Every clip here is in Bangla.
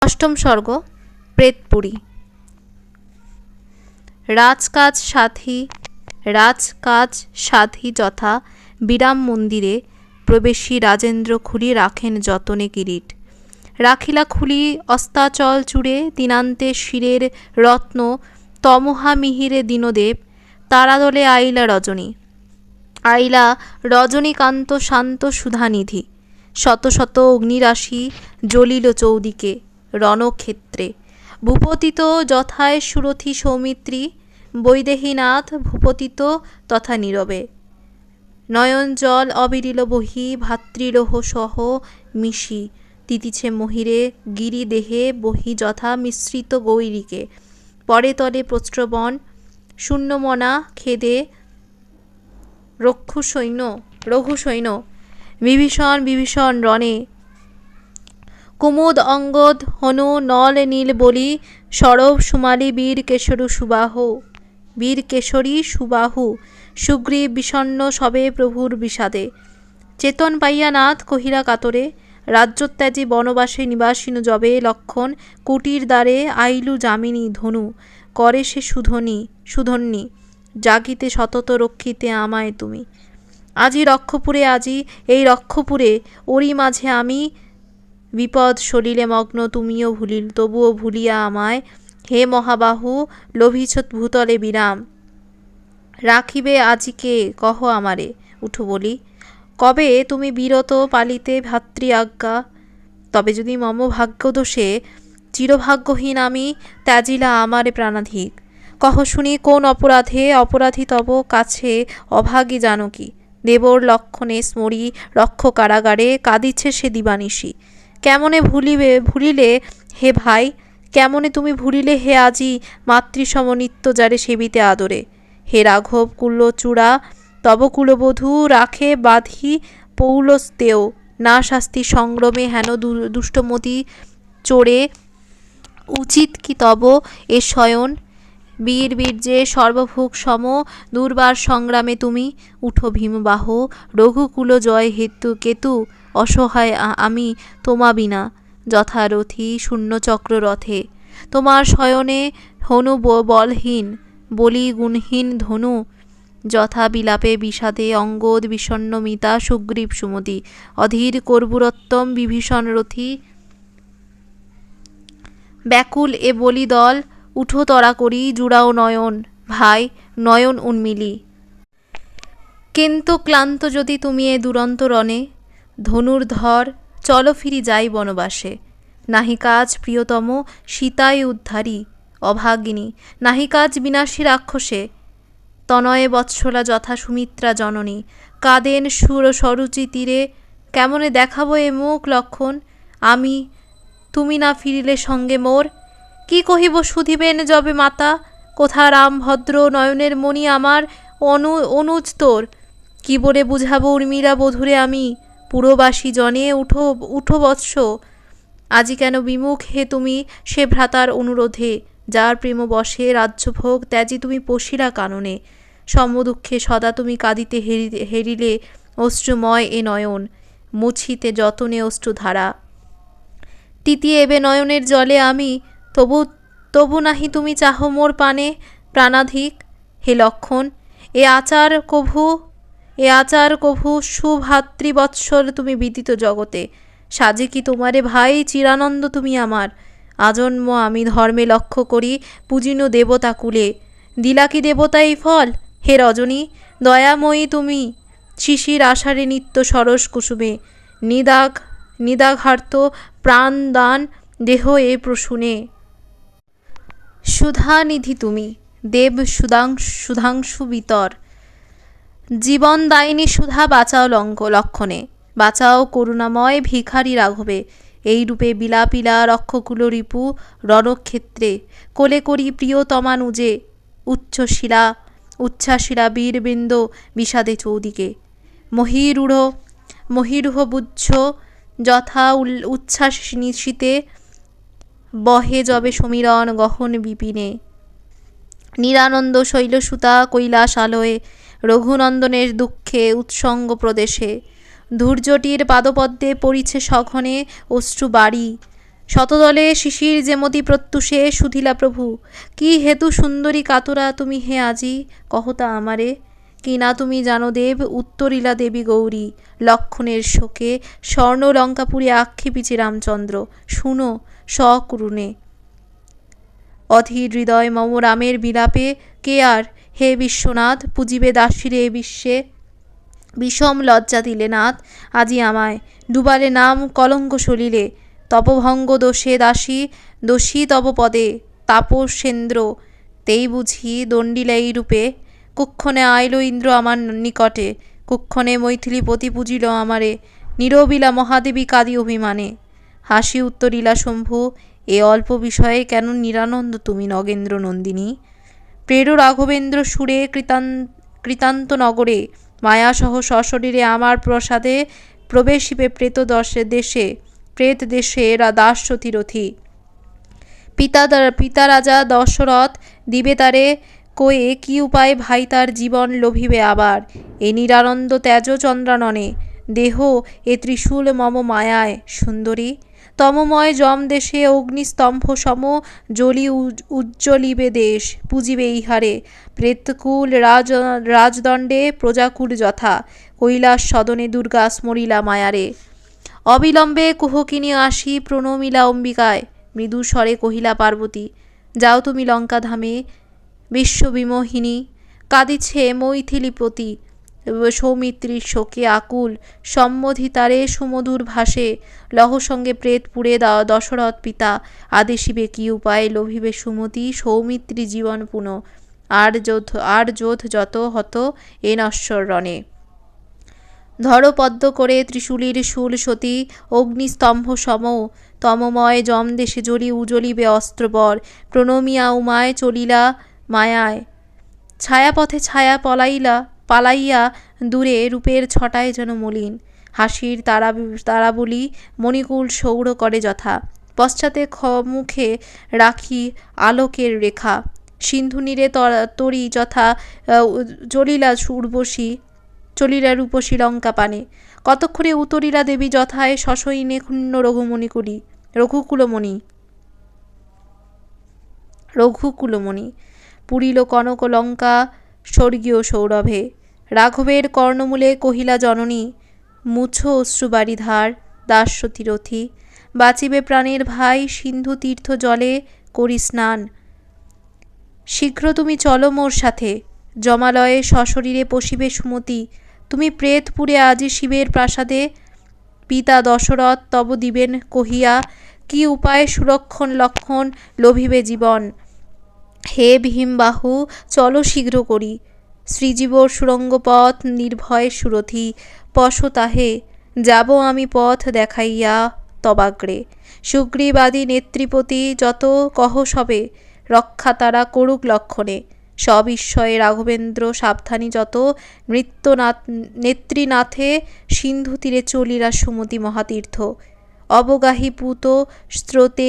অষ্টম সর্গ প্রেতপুরী। রাজকাজ সাধি যথা বিরাম মন্দিরে প্রবেশী রাজেন্দ্র খুলি রাখেন যতনে কিরীট। রাখিলা খুলি অস্তাচল চূড়ে দিনান্তে শিরের রত্ন তমহা মিহিরে দীনদেব। তারাদলে আইলা রজনীকান্ত শান্ত সুধানিধি। শত শত অগ্নিরাশি জ্বলিল চৌদিকে রণক্ষেত্রে। ভূপতিত যথায় সুরথি সৌমিত্রী বৈদেহীনাথ ভূপতিত তথা নীরবে। নয়ন জল অবিরিল বহি ভাতৃলোহ সহ মিশি। তিতিছে মহিরে গিরিদেহে বহি যথা মিশ্রিত গৈরিকে। পরে তলে প্রস্রবণ শূন্যমনা খেদে রঘুসৈন্য বিভীষণ রণে। কুমুদ অঙ্গদ হনু নল নীল বলি সরব সুমালি বীর কেশরী সুবাহু। সুগ্রীব বিষণ্ণ সবে প্রভুর বিষাদে। চেতন পাইয়া নাথ কহিলা কাতরে রাজ্যত্যাজী বনবাসে নিবাসীন যবে। লক্ষণ কুটির দ্বারে আইলু যামিনী ধনু করে সে সুধন্যী। জাগিতে সতত রক্ষিতে আমায় তুমি। আজি এই রক্ষপুরে ওরি মাঝে আমি বিপদ সলিলে মগ্ন তুমিও তবুও ভুলিয়া আমায়। হে মহাবাহু লোভিছ ভূতলে বিরাম। রাখিবে আজিকে কহ আমারে উঠো বলি। কবে তুমি বিরত পালিতে ভাতৃ আজ্ঞা। তবে যদি মম ভাগ্যদোষে চিরভাগ্যহীন আমি ত্যাজিলা আমারে প্রাণাধিক। কহ শুনি কোন অপরাধী তব কাছে অভাগী জানকী। দেবর লক্ষণে স্মরি রক্ষ কারাগারে কাঁদিছে সে দিবানিশি। কেমনে ভুলিলে হে ভাই, কেমনে তুমি ভুলিলে হে আজি মাতৃসম নিত্য যারে সেবিতে আদরে। হে রাঘব কুলচূড়া তব কুলবধূ রাখে বাঁধি পৌলস্তেও। না শাস্তি সংগ্রমে হেন দুষ্টমতি চোরে। উচিত কি তব এ শয়ন বীর্যে সর্বভোগ সম। দুর্বার সংগ্রামে তুমি উঠো ভীমবাহ। রঘুকুল জয় কেতু অসহায় আমি তোমা বিনা। যথারথি শূন্যচক্র রথে তোমার শয়নে হনু বলহীন বলি গুণহীন ধনু। যথা বিলাপে বিষাদে অঙ্গদ বিষণ্ণ মিতা সুগ্রীব সুমতি। অধীর কর্পূরোত্তম বিভীষণ রথী ব্যাকুল এ বলি দল। উঠো তরা করি জুড়াও নয়ন ভাই নয়ন উন্মিলি। কিন্তু ক্লান্ত যদি তুমি এ দুরন্ত রণে ধনুর্ধর চলো ফিরি যাই বনবাসে। নাহি কাজ প্রিয়তম সীতায় উদ্ধারী অভাগিনী। নাহি কাজ বিনাশী রাক্ষসে তনয়ে বৎসলা যথা সুমিত্রা জননী। কাঁদেন সরুচি তীরে কেমনে দেখাবো এ মুখ লক্ষণ আমি তুমি না ফিরিলে সঙ্গে মোর। কি কহিব শুধিবেন যবে মাতা কোথা রাম ভদ্র নয়নের মণি আমার অনুজ তোর। কি বলে বুঝাবো উর্মিলা বধূরে আমি পুরবাসী জনে। উঠো বৎস আজি কেন বিমুখ হে তুমি সে ভ্রাতার অনুরোধে। যার প্রেম বশে রাজ্যভোগ ত্যাজি তুমি পশিলা কাননে। সমদুঃখে সদা তুমি কাঁদিতে হেরিলে অশ্রুময় এ নয়ন মুছিতে যতনে অশ্রুধারা। তিতিয়ে এবে নয়নের জলে আমি তবু নাহি তুমি চাহ মোর পানে প্রাণাধিক। হে লক্ষণ এ আচার কভু সুভাতৃবৎসল তুমি বিদিত জগতে। সাজে কি তোমারে ভাই চিরানন্দ তুমি আমার। আজন্ম আমি ধর্মে লক্ষ্য করি পূজিন দেবতা কুলে। দিলা কি দেবতা এই ফল হে রজনী দয়াময়ী তুমি। শিশির আষাঢ়ে নিত্য সরস কুসুমে নিদাঘার্ত প্রাণ দান দেহ এ প্রসূনে। সুধানিধি তুমি দেব সুধাংশু বিতর। জীবন দায়িনী সুধা বাঁচাও লক্ষণে। বাঁচাও করুণাময় ভিখারি রাঘবে। এই রূপে বিলাপিলা রক্ষকুল রিপু রণক্ষেত্রে। কোলে করি প্রিয়তমানুজে উচ্ছ্বাসিলা বীরবৃন্দ বিষাদে চৌদিকে। মহীরূঢ় বুজ্জ যথা উচ্ছ্বাস নিশীতে বহে যবে সমীরণ গহন বিপিনে। নিরানন্দ শৈলসুতা কৈলাস আলয়ে রঘুনন্দনের দুঃখে উৎসঙ্গ প্রদেশে। ধূর্যটির পাদপদ্মে পড়িছে সঘনে অশ্রু বাড়ি। শতদলে শিশির যেমতি প্রত্যুষে সুধিলা প্রভু, কি হেতু সুন্দরী কাতরা তুমি হে আজি, কহতা আমারে। কি না তুমি জানো দেব, উত্তরিলা দেবী গৌরী, লক্ষণের শোকে স্বর্ণ লঙ্কাপুরী আক্ষেপিছে রামচন্দ্র, শুনো সকরুণে। অধীর হৃদয় মম রামের বিলাপে, কে আর হে বিশ্বনাথ পুজিবে দাসীরে এ বিশ্বে। বিষম লজ্জা দিলে নাথ আজি আমায়, ডুবালে নাম কলঙ্ক সলিলে। তপভঙ্গ দোষে দাসী, দোষী তব পদে তাপসেন্দ্র, তেই বুঝি দণ্ডিলা এই রূপে। কুক্ষণে আইল ইন্দ্র আমার নিকটে, কুক্ষণে মৈথিলীপতি পুজিল আমারে। নীরবিলা মহাদেবী কাদি অভিমানে, হাসি উত্তরিলা শম্ভু, এ অল্প বিষয়ে কেন নিরানন্দ তুমি নগেন্দ্র নন্দিনী। প্রের রাঘবেন্দ্র সুরে কৃতান্ত নগরে, মায়াসহ সশরীরে আমার প্রসাদে প্রবেশিবে প্রেত দেশে, প্রেত দেশে দাসরথি। পিতা রাজা দশরথ দিবে তারে কয়ে, কি উপায় ভাই তার জীবন লোভিবে আবার। এ নিরানন্দ তেজ চন্দ্রাননে, দেহ এ ত্রিশূল মম মায়ায় সুন্দরী। তমময় যম দেশে অগ্নিস্তম্ভ সম, জ্বলি উজ্জ্বলিবে দেশ পুজিবে ইহারে। প্রেতকুল রাজদণ্ডে প্রজাকুল যথা, কৈলাস সদনে দুর্গা স্মরিলা মায়ারে। অবিলম্বে কুহকিনী আসি প্রণমিলা অম্বিকায়, মৃদু স্বরে কহিলা পার্বতী, যাও তুমি লঙ্কা ধামে। বিশ্ববিমোহিনী কাঁদিছে মৈথিলীপতি, সৌমিত্রীর শোকে আকুল সম্মোধিতারে সুমধুর ভাসে। লহ সঙ্গে প্রেতপুরে দশরথ পিতা, আদেশিবে কি উপায় লোভিবে সুমতি সৌমিত্রী জীবন পুন। আর যোধ যত হত এ নশ্বর রণে। ধরপদ্ম করে ত্রিশূলীর শূল সতী, অগ্নিস্তম্ভ সম তমময় যম দেশে উজ্জ্বলিবে অস্ত্রবর। প্রণমিয়া উমায় চলিলা মায়ায়, ছায়াপথে ছায়া পালাইয়া দূরে, রূপের ছটায় যেন মলিন। হাসির তারাবলি মণিকুল সৌর করে যথা, পশ্চাতে মুখে রাখি আলোকের রেখা। সিন্ধু নীরে তরি যথা চলিলা রূপসী লঙ্কা পানে। কতক্ষণে উতরিলা দেবী যথায়, সশয়িনে ক্ষুণ্ণ রঘুকুলমণি। পুরিল কনক লঙ্কা স্বর্গীয় সৌরভে। রাঘবের কর্ণমূলে কহিলা জননী, মুছো অশ্রুবারিধার দাসরথি। বাঁচিবে প্রাণের ভাই সিন্ধু তীর্থ জলে করি স্নান। শীঘ্র তুমি চলো মোর সাথে, জমালয়ে সশরীরে পশিবে সুমতি। তুমি প্রেতপুরে আজি শিবের প্রাসাদে, পিতা দশরথ তব দিবেন কহিয়া। কি উপায় সুরক্ষণ লক্ষণ লোভিবে জীবন। হে ভীমবাহু চলো শীঘ্র করি, শ্রীজীবর সুরঙ্গ পথ নির্ভয় সুরথি। পশো তাহে যাব আমি পথ দেখাইয়া তবাগ্রে। সুগ্রীবাদী নেত্রীপতি যত কহ সবে, রক্ষা তারা করুক লক্ষণে। সবিস্ময়ে রাঘবেন্দ্র সাবধানী যত, নেত্রীনাথে সিন্ধু তীরে চলিলা সুমতি মহাতীর্থ। অবগাহী পুত স্রোতে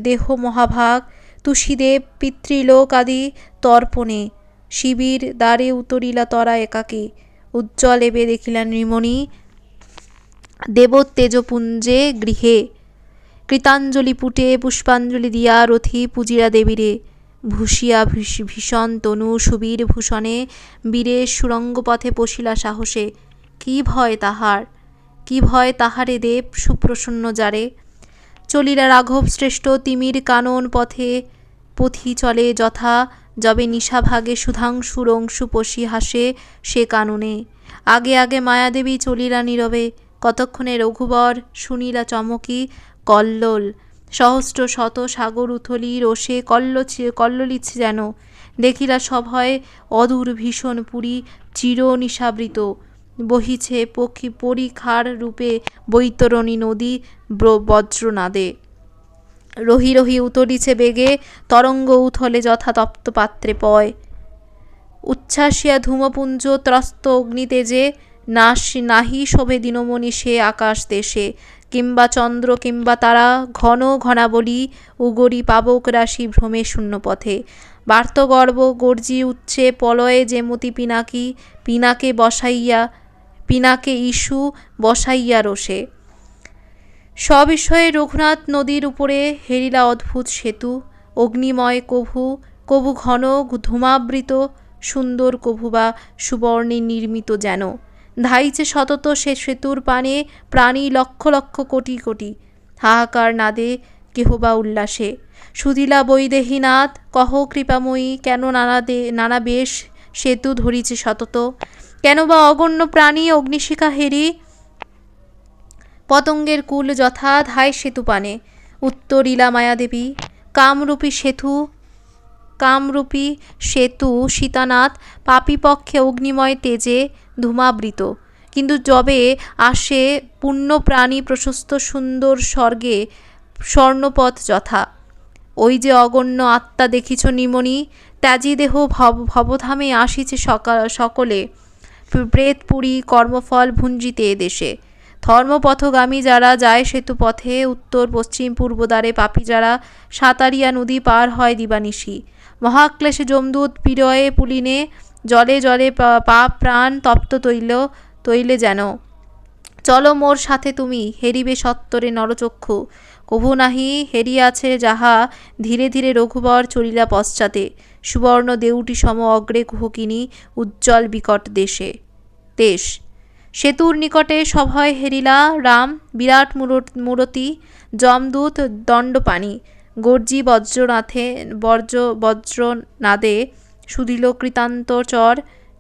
দেহ মহাভাগ, তুষিদেব পিতৃলোক আদি তর্পণে। শিবির দ্বারে উতরিলা তরা একাকী, উজ্জ্বল এবে দেখিলা নৃমণি দেবোত্তেজপুঞ্জে গৃহে। কৃতাঞ্জলি পুটে পুষ্পাঞ্জলি দিয়া রথি পুজিরা দেবীরে। ভূষিয়া ভীষণ তনু সুবীর ভূষণে, বীরের সুরঙ্গপথে পশিলা সাহসে। কি ভয় তাহারে দেব সুপ্রসন্ন যারে। চলিলা রাঘব শ্রেষ্ঠ তিমির কানন পথি চলে যথা, যবে নিশাভাগে সুধাংশুর অংশু পশি হাসে সে কাননে। আগে আগে মায়াদেবী চলিলা নীরবে, কতক্ষণে রঘুবর শুনিলা চমকি কল্লোল। সহস্র শত সাগর উথলি রোষে কল্লোলিচ্ছে যেন। দেখিলা সভয় অদূর ভীষণ পুরী চির নিশাবৃত, বহিছে পরিখার রূপে বৈতরণী নদী বজ্রনাদে। রহি রহি উতরিছে বেগে তরঙ্গ উথলে যথা তপ্ত পাত্রে পয়। উচ্ছ্বাসিয়া ধূমপুঞ্জ ত্রস্ত অগ্নিতেজে, নাহি শোভে দিনমণি সে আকাশ দেশে। কিংবা চন্দ্র কিংবা তারা ঘন ঘনাবলী, উগরি পাবক রাশি ভ্রমে শূন্য পথে। বার্তগর্ব গর্জি উচ্ছে পলয়ে যেমতি পিনাকি, পিনাকে ইস্যু বসাইয়া রোষে। সবিষয়ে রঘুনাথ নদীর উপরে হেরিলা অদ্ভুত সেতু, অগ্নিময় কভু, কভু ঘন ধূমাবৃত, সুন্দর কভু বা সুবর্ণে নির্মিত যেন। ধাইছে সতত সে সেতুর পানে প্রাণী লক্ষ লক্ষ কোটি কোটি। হাহাকার নাদে কেহ বা উল্লাসে। সুধিলা বৈদেহীনাথ কহ কৃপাময়ী, কেন নানা বেশ সেতু ধরিছে সতত? কেন বা অগণ্য প্রাণী অগ্নিশিখা হেরি পতঙ্গের কুল যথা ধায় সেতু পানে? উত্তরিলা মায়াদেবী, কামরূপী সেতু সীতানাথ পাপীপক্ষে অগ্নিময় তেজে ধূমাবৃত, কিন্তু যবে আসে পুণ্য প্রাণী প্রশস্ত সুন্দর স্বর্গে স্বর্ণপথ যথা। ওই যে অগণ্য আত্মা দেখিছ নিমনি, ত্যাজি দেহ ভবধামে আসিছে সকলে, প্রেতপুরী কর্মফল ভুঞ্জিতে এদেশে। ধর্মপথগামী যারা যায় সেতু পথে, উত্তর পশ্চিম পূর্ব দ্বারে পাপী যারা সাঁতারিয়া নদী পার হয় দিবানিশি। মহাক্লেশে যমদূত পিরয়ে পুলিনে, জলে জলে পাপ প্রাণ তপ্ত তৈলে যেন। চলো মোর সাথে তুমি, হেরিবে সত্তরে নরচক্ষু। কভু নাহি হেরিয়াছে যাহা, ধীরে ধীরে রঘুবর চলিলা পশ্চাতে। সুবর্ণ দেউটি সম অগ্রে কুহকিনী, উজ্জ্বল বিকট দেশ। সেতুর নিকটে সভয় হেরিলা রাম, বিরাট মূরতি, যমদূত দণ্ডপাণি। গর্জি বজ্রনাদে শুধিল কৃতান্তচর,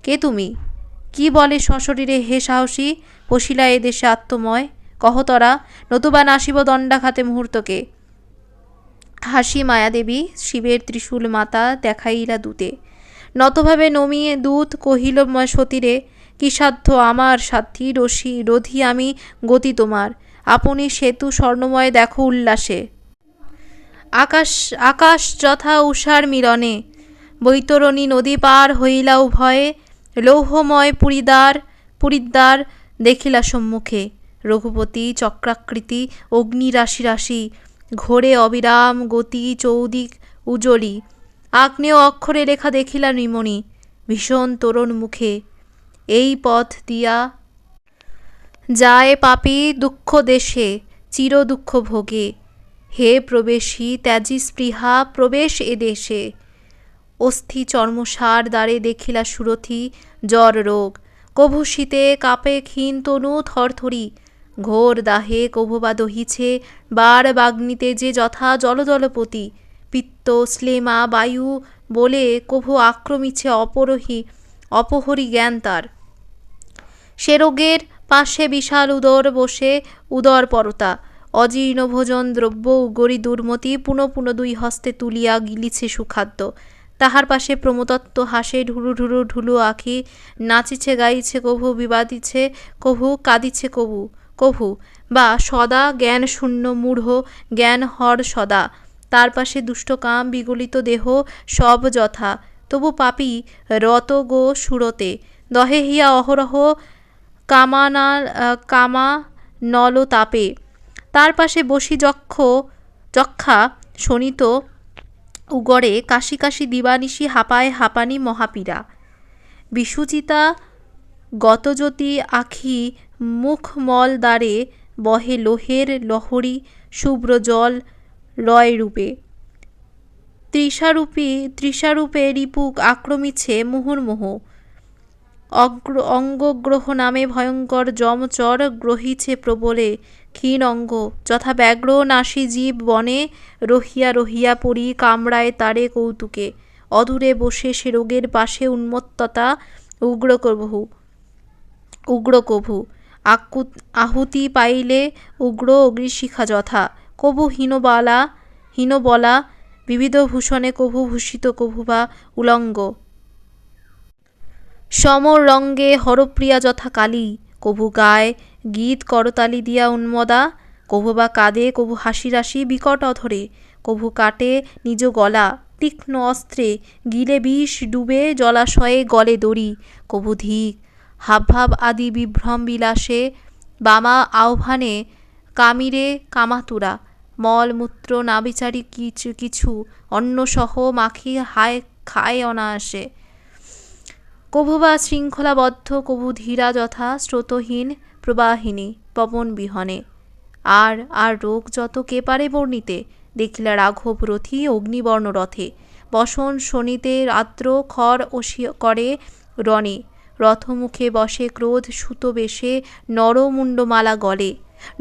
কে তুমি? কি বলে সশরীরে হে সাহসী, পশিলা এ দেশে আত্মময়? কহতরা, নতুবা নাসিব দণ্ডাঘাতে মুহূর্তকে। হাসি মায়াদেবী, শিবের ত্রিশূল মাতা দেখাইলা দূতে। নতভাবে নমিয়ে দূত কহিল সতীরে, কি সাধ্য আমার সাধ্যি, রোধি আমি গতি তোমার। আপনি সেতু স্বর্ণময় দেখো উল্লাসে। আকাশ যথা উষার মিলনে, বৈতরণী নদী পার হইলা উভয়ে। লৌহময় পুরীদ্বার দেখিলা সম্মুখে, রঘুপতি চক্রাকৃতি অগ্নি রাশি রাশি। ঘোরে অবিরাম গতি চৌদিক উজ্জ্বলি, আগ্নেয় অক্ষরে লেখা দেখিলা নিমনি, ভীষণ তরুণ মুখে। এই পথ দিয়া যায় পাপী দুঃখ দেশে, চির দুঃখ ভোগে। হে প্রবেশী ত্যাজি স্পৃহা, প্রবেশ এ দেশে। অস্থি চর্মসার দ্বারে দেখিলা সুরথি, জ্বর রোগ। কভু শীতে কাপে ক্ষীণ তনু থরথরি, ঘোর দাহে কভু বা দহিছে বার বাগ্নিতে যে যথা জলপতি। পিত্ত শ্লেমা বায়ু বলে কভু আক্রমিছে অপহরি জ্ঞান তার। সে রোগের পাশে বিশাল উদর বসে, উদর পরতা। অজীর্ণ ভোজন দ্রব্য উগরি দুর্মতি, পুনঃ পুনঃ দুই হস্তে তুলিয়া গিলিছে সুখাদ্য। তাহার পাশে প্রমদত্ত হাসে ঢুলু আঁখি, নাচিছে গাইছে কভু, বিবাদিছে কভু, কাঁদিছে কভু বা সদা জ্ঞান শূন্য মূঢ়, জ্ঞান হর সদা। তার পাশে দুষ্টকাম বিগলিত দেহ সব যথা, তবু পাপী রত গো সুরতে। দহে হিয়া অহরহ কামা নল তাপে। তার পাশে বসি যক্ষা শোণিত উগরে, কাশি কাশি দিবানিশি হাঁপায় হাঁপানি মহাপীড়া। বিসূচিতা গতজ্যোতি আখি মুখমল দ্বারে, বহে লোহের লহরী শুভ্র জল রয় রূপে। তৃষারূপে রিপুক আক্রমিছে মুহুর্মুহু। অঙ্গগ্রহ নামে ভয়ঙ্কর যমচর, গ্রহিছে প্রবলে ক্ষীণ অঙ্গ। যথা ব্যাঘ্র নাসী জীব বনে, রহিয়া রহিয়া পড়ি কামড়ায় তারে কৌতুকে। অদূরে বসে সে রোগের পাশে উন্মত্ততা, উগ্র কভু। আহুতি পাইলে উগ্র অগ্নিশিখা যথা, কভু হীনবলা বিবিধ ভূষণে, কভু ভূষিত কভু বা উলঙ্গ। সমর রঙ্গে হরপ্রিয়া যথা কালী, কভু গায় গীত করতালি দিয়া উন্মদা। কভু বা কাঁদে, কভু হাসি রাশি বিকট অধরে। কভু কাটে নিজ গলা তীক্ষ্ণ অস্ত্রে, গিলে বিষ ডুবে জলাশয়ে গলে দড়ি। কভু ধিক হাবভাব আদি বিভ্রম বিলাসে, বামা আহ্বানে কামিরে কামাতুরা। মল মূত্র না বিচারি কিছু, অন্নসহ মাখি খায় অনায়াসে। কভু বা শৃঙ্খলাবদ্ধ, কভু ধীরা যথা স্রোতহীন প্রবাহিনী পবন বিহনে। আর আর রোগ যত কে পারে বর্ণিতে। দেখিলা রাঘব রথী অগ্নিবর্ণ রথে, বসন শোনিতে আর্দ্র খর করে রণে, রথমুখে বসে ক্রোধ সুত বেশে, নরমুণ্ডমালা গলে,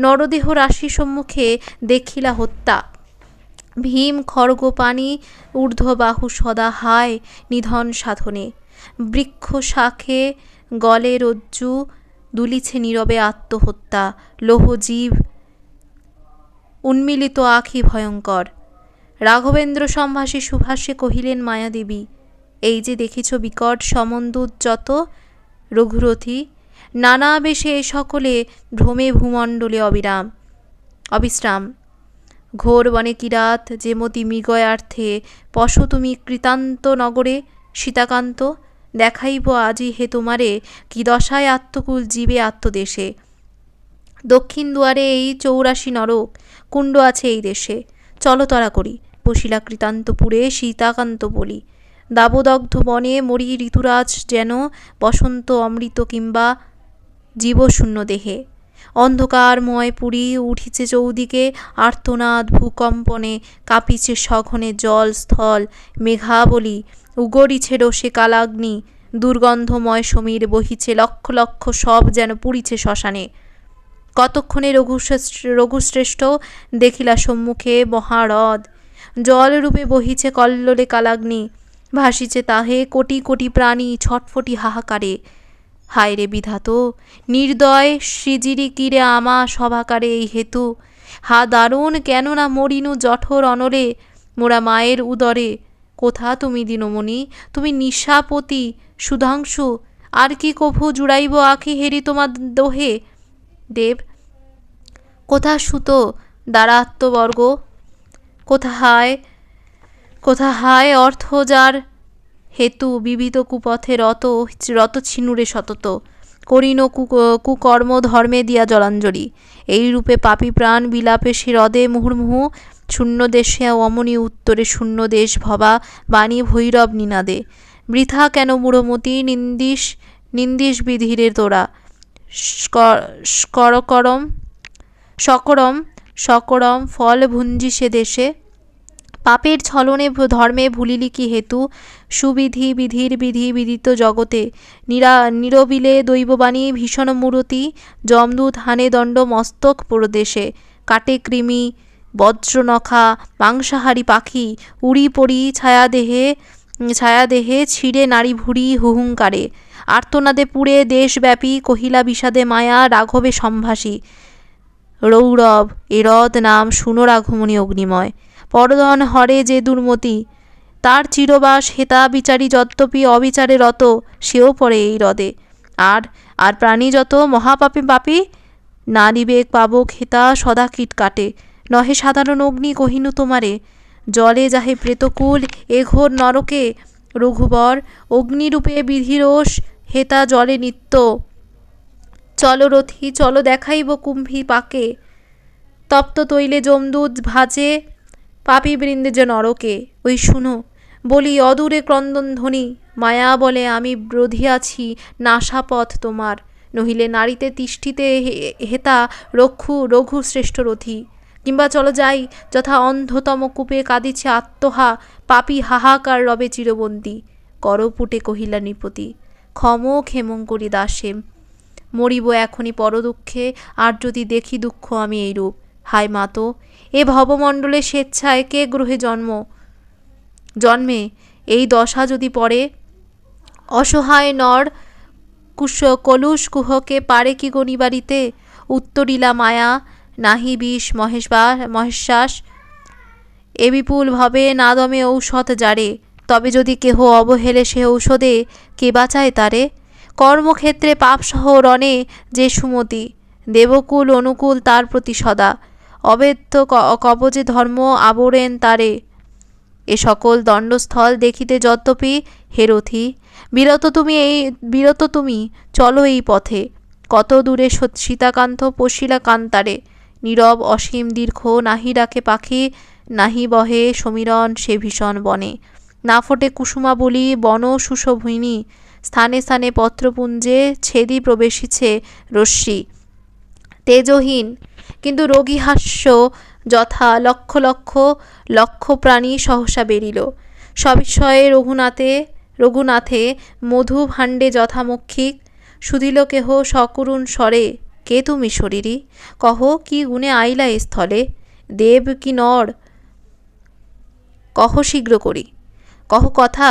নরদেহ রাশি সম্মুখে দেখিলা হত্যা, ভীম খড়গপাণি ঊর্ধ্ববাহু সদা হায় নিধন সাধনে, বৃক্ষ শাখে গলে রজ্জু দুলিছে নীরবে আত্মহত্যা, লোহজীব উন্মিলিত আখি ভয়ঙ্কর। রাঘবেন্দ্র সম্ভাষে সুভাষে কহিলেন মায়াদেবী, এই যে দেখিছ বিকট সমন্দূত যত, রঘুরথী নানা বেশে সকলে ভ্রমে ভূমণ্ডলে অবিশ্রাম, ঘোর বনে কিরাত যেমতি মৃগয়ার্থে, পশ তুমি কৃতান্ত নগরে সীতাকান্ত, দেখাইব আজি হে তোমারে কি দশায় আত্মকুল জীবে আত্মদেশে, দক্ষিণ দুয়ারে এই 84 নরক কুণ্ড আছে এই দেশে, চলতরা করি বসিলা কৃতান্তপুরে সীতাকান্ত বলি, দাবদগ্ধ বনে মরি ঋতুরাজ যেন, বসন্ত অমৃত কিংবা জীবশূন্য দেহে, অন্ধকারময় পুরী উঠিছে চৌদিকে, আর্তনাদ ভূকম্পনে কাঁপিছে সঘনে জল স্থল, মেঘাবলী উগরিছে রোষে কালাগ্নি, দুর্গন্ধময় সমীর বহিছে লক্ষ লক্ষ সব যেন পুড়িছে শ্মশানে। কতক্ষণে রঘুশ্রেষ্ঠ দেখিলা সম্মুখে মহাহ্রদ, জলরূপে বহিছে কল্লোলে কালাগ্নি, ভাসিছে তাহে কোটি কোটি প্রাণী ছটফটি হাহাকারে। হায় রে বিধাত, নির্দয় শ্রীজিরি কিরে আমা সভাকারে এই হেতু, হা দারুণ কেন না মরিনু জঠর অনলে, মোরা মায়ের উদরে। কোথা তুমি দিনমণি, তুমি নিশাপতি সুধাংশু, আর কি কভু জুড়াইব আখি হেরি তোমার দোহে। দেব, কোথা সুত দ্বারাত্মবর্গ, কোথা হায় অর্থ যার হেতু বিবিধ কুপথে রত ছিনুরে সতত, করিন কুকর্ম ধর্মে দিয়া জলাঞ্জলি, এই রূপে পাপী প্রাণ বিলাপে সে হ্রদে মুহুর্মুহু, শূন্য দেশে অমনি উত্তরে শূন্য দেশ ভবা বাণী ভৈরব নিনাদে, বৃথা কেন মূঢ়মতি নিন্দিস বিধিরে তোরা, সকরম ফল ভুঞ্জি সে দেশে, পাপের ছলনে ধর্মে ভুলিলি কি হেতু, সুবিধি বিধির বিধি বিদিত জগতে, নিরবিলে দৈববাণী ভীষণ মূরতি, যমদূত হানে দণ্ড মস্তক প্রদেশে, কাটে কৃমি বজ্রনখা মাংসাহারী পাখি, উড়ি পড়ি ছায়াদেহে ছিঁড়ে নারী ভুড়ি হুহুঙ্কারে, আর্তনাদে পুড়ে দেশব্যাপী কহিলা বিষাদে মায়া রাঘবে সম্ভাষী, রৌরব এরদ নাম শুনো রাঘমণি অগ্নিময়, পরধন হরে যে দুর্মতি, তার চিরবাস হেতা বিচারী যদ্যপি অবিচারে রত, সেও পড়ে এই হ্রদে। আর প্রাণী যত মহাপাপে পাপী, না বিবেক পাবক হেতা সদা কীট কাটে, নহে সাধারণ অগ্নি কহিনু তোমারে, জলে যাহে প্রেতকুল এ ঘোর নরকে, রঘুবর অগ্নিরূপে বিধিরোষ হেতা জলে নিত্য, চলো রথী চলো দেখাইব কুম্ভী পাকে, তপ্ত তৈলে যমদূত ভাজে পাপী বৃন্দে যে নরকে। ওই শুনো বলি অদূরে ক্রন্দন ধ্বনি, মায়া বলে আমি ব্রধিয়াছি নাশাপথ তোমার, নহিলে নারীতে তিষ্ঠিতে হেতা রঘু শ্রেষ্ঠ রথী, কিংবা চলো যাই যথা অন্ধতম কূপে কাঁদিছে আত্মহা, পাপী হাহাকার রবে চিরবন্দী, করপুটে কহিলা নৃপতি, ক্ষেমঙ্করী দাসে, মরিব এখনই পরদুঃখে, আর যদি দেখি দুঃখ আমি এইরূপ, হায় মাতো এ ভবমণ্ডলে স্বেচ্ছায় কে গ্রহে জন্মে এই দশা যদি পড়ে, অসহায় নর কলুষ কুহকে পারে কি গণিবারিতে, উত্তরিলা মায়া নাহি বিষ মহেশ্বাস, এ বিপুল ভবে না দমে ঔষধ জারে, তবে যদি কেহ অবহেলে সে ঔষধে কে বাঁচায় তারে, কর্মক্ষেত্রে পাপসহ রণে যে সুমতি, দেবকুল অনুকূল তার প্রতি সদা, অবেদ্য কবজে ধর্ম আবরেন তারে, এ সকল দণ্ডস্থল দেখিতে যদ্যপি হে রথী, বিরত তুমি চলো এই পথে, কত দূরে সীতাকান্ত পশিলা কান্তারে, নীরব অসীম দীর্ঘ নাহি ডাকে পাখি, নাহি বহে সমীরণ সে ভীষণ বনে, না ফোটে কুসুমাবলী বন সুশোভিনী, স্থানে স্থানে পত্রপুঞ্জে ছেদি প্রবেশিছে রশ্মি, তেজহীন কিন্তু রোগী হাস্য যথা লক্ষ লক্ষ লক্ষ প্রাণী সহসা বেরিল। সবিস্ময়ে রঘুনাথে মধু ভাণ্ডে যথামক্ষিক সুধিল কেহ সকরুণ স্বরে, কে তুমি শরীরী? কহ কি গুণে আইলা এ স্থলে? দেব কি নর? কহ শীঘ্র করি, কহ কথা।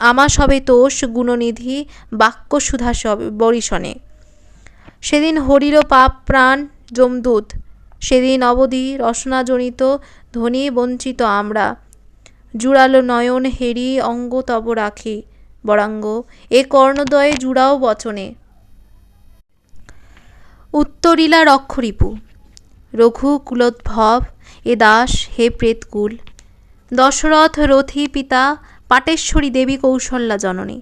আমা সবে তোষ গুণনিধি বাক্য সুধা সব বরিশনে। সেদিন হরিল পাপ প্রাণ যমদূত, সেদিন অবধি রসনাজনিত ধ্বনি বঞ্চিত আমরা। জুড়ালো নয়ন হেরি অঙ্গ তব রাখি, বরাঙ্গ এ কর্ণদ্বয়ে জুড়াও বচনে। উত্তরিলা রক্ষরিপু, রঘুকুলোদ্ভব এ দাস হে প্রেতকুল। দশরথ রথি পিতা, পাটেশ্বরী দেবী কৌশল্যা জননী।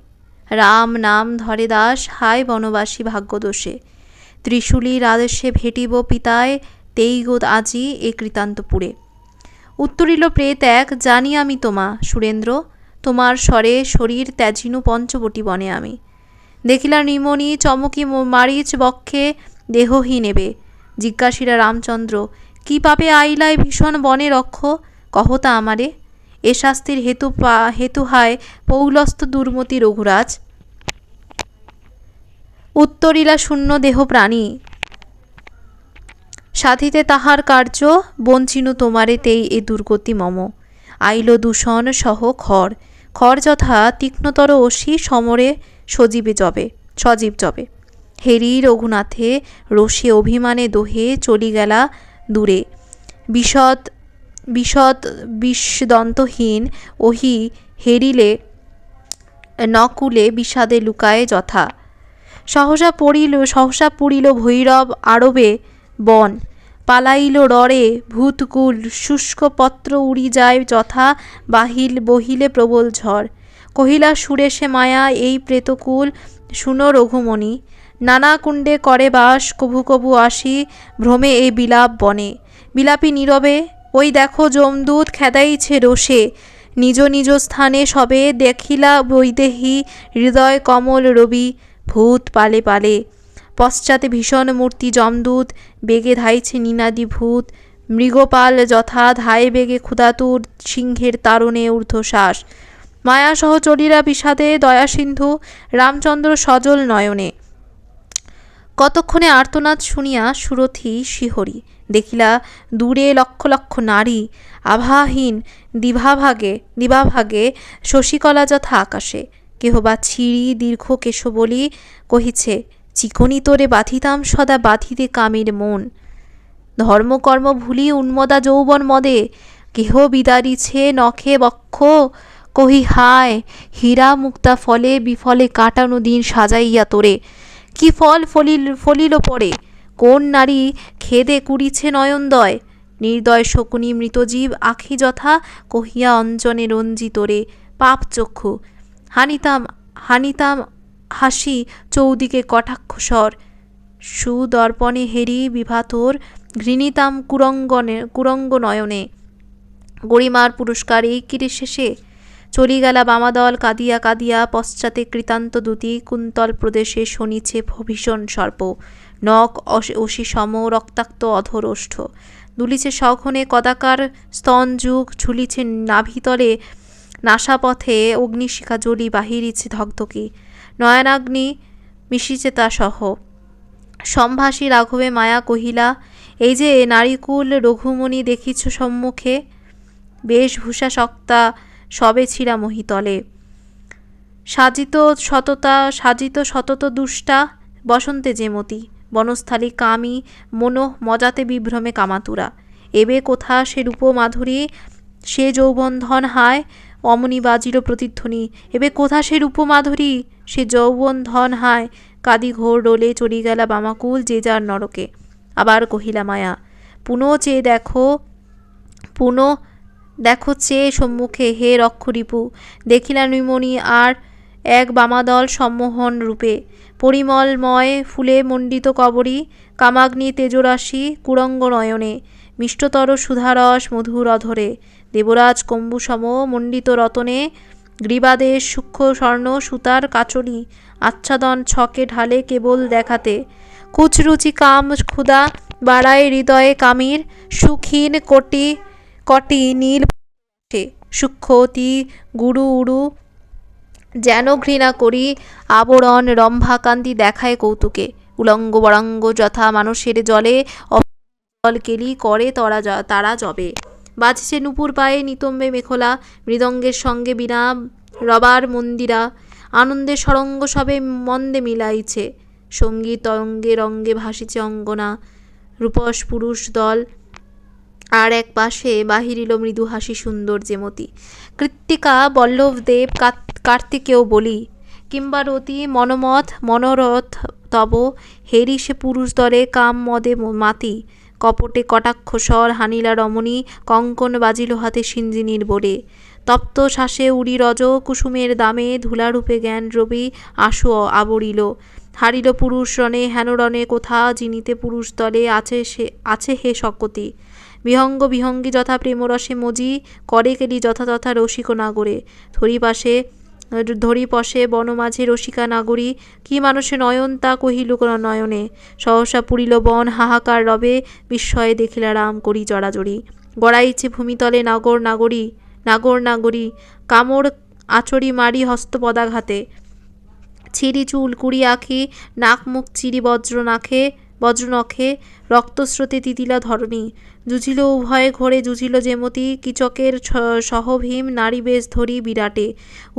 রাম নাম ধরে দাস, হায় বনবাসী ভাগ্যদোষে। ত্রিশূলীর আদেশে ভেটিব পিতায়, তেইগো আজি এ কৃতান্তপুরে। উত্তরিল প্রেত এক, জানি আমি তোমা সুরেন্দ্র, তোমার স্বরে শরীর ত্যাজিনু পঞ্চবটি বনে আমি। দেখিলা নিমণি চমকি মারিচ বক্ষে দেহহীন নেবে। জিজ্ঞাসিরা রামচন্দ্র, কি পাপে আইলায় ভীষণ বনে রক্ষ? কহতা আমারে, এ শাস্তির হেতু হায় পৌলস্ত দুর্মতি রঘুরাজ। উত্তরিলা শূন্য দেহ প্রাণী, সাধিতে তাহার কার্য, বঞ্চিনু তোমারে তেই এ দুর্গতি মম। আইল দূষণ সহ খর, খর যথা তীক্ষ্ণতর অসি সমরে সজীব জবে। হেরি রঘুনাথে রসে অভিমানে দোহে চলি গেলা দূরে। বিষদন্তহীন ওহি হেরিলে নকুলে বিষাদে লুকায়ে যথা। সহসা পুরিল ভৈরব আরবে বন, পালাইল ররে ভূতকুল। শুষ্ক পত্র উড়ি যায় যথা বহিলে প্রবল ঝড়। কহিলা সুরে সে মায়া এই প্রেতকুল, শুনো রঘুমণি। নানা কুণ্ডে করে বাস, কভু কভু আসি ভ্রমে এই বিলাপ বনে। বিলাপী নীরবে, ওই দেখো যমদূত খেদাইছে রোষে। নিজ নিজ স্থানে সবে দেখিলা বৈদেহী, হৃদয় কমল রবি ভূত পালে পালে। পশ্চাতে ভীষণ মূর্তি যমদূত, বেগে ধাইছে নিনাদি ভূত। মৃগপাল যথা ধায় বেগে ক্ষুধাতুর, সিংহের তারণে ঊর্ধ্বশ্বাস। মায়াসহ চলিরা বিষাদে দয়াসিন্ধু, রামচন্দ্র সজল নয়নে। কতক্ষণে আর্তনাদ শুনিয়া সুরথি শিহরি, দেখিলা দূরে লক্ষ লক্ষ নারী, আভাহীন দিবাভাগে শশীকলা যথা আকাশে। কেহ বা ছিঁড়ি দীর্ঘ কেশবলি কহিছে, চিকনি তোরে বাঁধিতাম সদা বাঁধিতে কামের মন। ধর্মকর্ম ভুলি উন্মদা যৌবন মদে, কেহ বিদারিছে নখে বক্ষ। কহি হায় হীরা মুক্তা ফলে বিফলে কাটানো দিন সাজাইয়া তোরে। কি ফল ফলিল পরে, কোন নারী খেদে কুড়িছে নয়নদয়। নির্দয় শকুনি মৃতজীব আখি যথা, কহিয়া অঞ্জনে রঞ্জিতরে পাপ চক্ষু। হানিতাম হাসি চৌদিকে কটাক্ষস্বর, সুদর্পণে হেরি বিভাতর ঘৃণিতাম কুরঙ্গ নয়নে। গরিমার পুরস্কার এই কিরে শেষে, চলি গেলা বামাদল কাঁদিয়া কাঁদিয়া। পশ্চাতে কৃতান্ত দূতি কুন্তল প্রদেশে শনিছে ভীষণ সর্প। নখ অসি সম রক্তাক্ত অধর ওষ্ঠ, দুলিছে সঘনে কদাকার স্তনযুগ। ঝুলিছে নাভিতলে নাসাপথে অগ্নিশিখা জ্বলি বাহিরিছে ধকধকি। নয়নাগ্নি মিশিছে তা সহ। সম্ভাষী রাঘবে মায়া কহিলা, এই যে নারীকুল রঘুমণি দেখিছ সম্মুখে। বেশভূষা শক্তা সবে ছিঁড়া মহিতলে, সাজিত সতত দুষ্টা বসন্তে যেমতি। বনস্থলী কামি মজাতে বিভ্রমে কামাতুরা। এবে কোথা সে রূপ মাধুরী, সে যৌবনধন হায় অমনি বাজিল প্রতিধ্বনি। এবে কোথা সে রূপমাধুরী, সে যৌবনধন হায়। কাদি ঘোর ডোলে চলি গেলা বামাকুল যে যার নরকে। আবার কহিলা মায়া, পুনঃ দেখো চেয়ে সম্মুখে হে রক্ষরিপু। দেখিলা নৃমণি আর এক বামাদল সম্মোহন রূপে। পরিমলময় ফুলে মণ্ডিত কবরী, কামাগ্নি তেজরাশি কুরঙ্গ নয়নে। মিষ্টতর সুধারস মধুর অধরে, দেবরাজ কম্বুসম মণ্ডিত রতনে। গ্রীবাদে সূক্ষ্ম স্বর্ণ সুতার কাচলি, আচ্ছাদন ছকে ঢালে কেবল দেখাতে। কুচরুচি কাম ক্ষুধা বাড়ায় হৃদয়ে কামির, সুখীন কোটি কটি নীল সূক্ষ্মতি গুরু উড়ু যেন ঘৃণা করি আবরণ রম্ভাকান্তি দেখায় কৌতুকে, উলঙ্গ বরাঙ্গ যথা মানুষের জলে জল কেলি করে তারা জবে। বাজছে নুপুর পায়ে নিতম্বে মেখলা, মৃদঙ্গের সঙ্গে বিনা রবার মন্দিরা, আনন্দে সরঙ্গ সবে মন্দে মিলাইছে, সঙ্গীত তরঙ্গে রঙ্গে ভাসিছে অঙ্গনা, রূপস পুরুষ দল আর এক পাশে বাহিরিল মৃদু হাসি সুন্দর যেমতি। কৃত্তিকা বল্লভদেব কার্তিকেয় বলি, কিংবা রতি মনমথ মনোরথ তব, হেরি সে পুরুষ দলে কাম মদে মাতি, কপটে কটাক্ষ স্বর হানিলা রমণী, কঙ্কন বাজিল হাতে সিঞ্জিনীর বলে, তপ্ত শ্বাসে উড়ি রজ কুসুমের দামে, ধুলারূপে জ্ঞান রবি আশু আবরিল, হারিল পুরুষ রণে হেন রণে কোথা, জিনিতে পুরুষ দলে আছে হে শকতি, বিহঙ্গ বিহঙ্গী যথা প্রেমরসে মজি, করে কেলি যথা তথা রসিক নাগরে, ধরি পশে বন মাঝে রসিকা নাগরী, কি মানুষে নয়ন তা কহিল নয়নে, সহসা পুরিল বন হাহাকার রবে, বিস্ময়ে দেখিলা রাম করি জড়াজড়ি, গড়াইছে ভূমিতলে নাগর নাগরী, কামড় আচরি মারি হস্ত পদাঘাতে, ছিরি চুল কুড়ি আঁখি, নাক মুখ চিরি বজ্রনখে, রক্তস্রোতে তিতিলা ধরণী, জুঝিল উভয়ে ঘোরে জুঝিল যেমতি, কিচকের সহভীম নারী বেশ ধরি বিরাটে,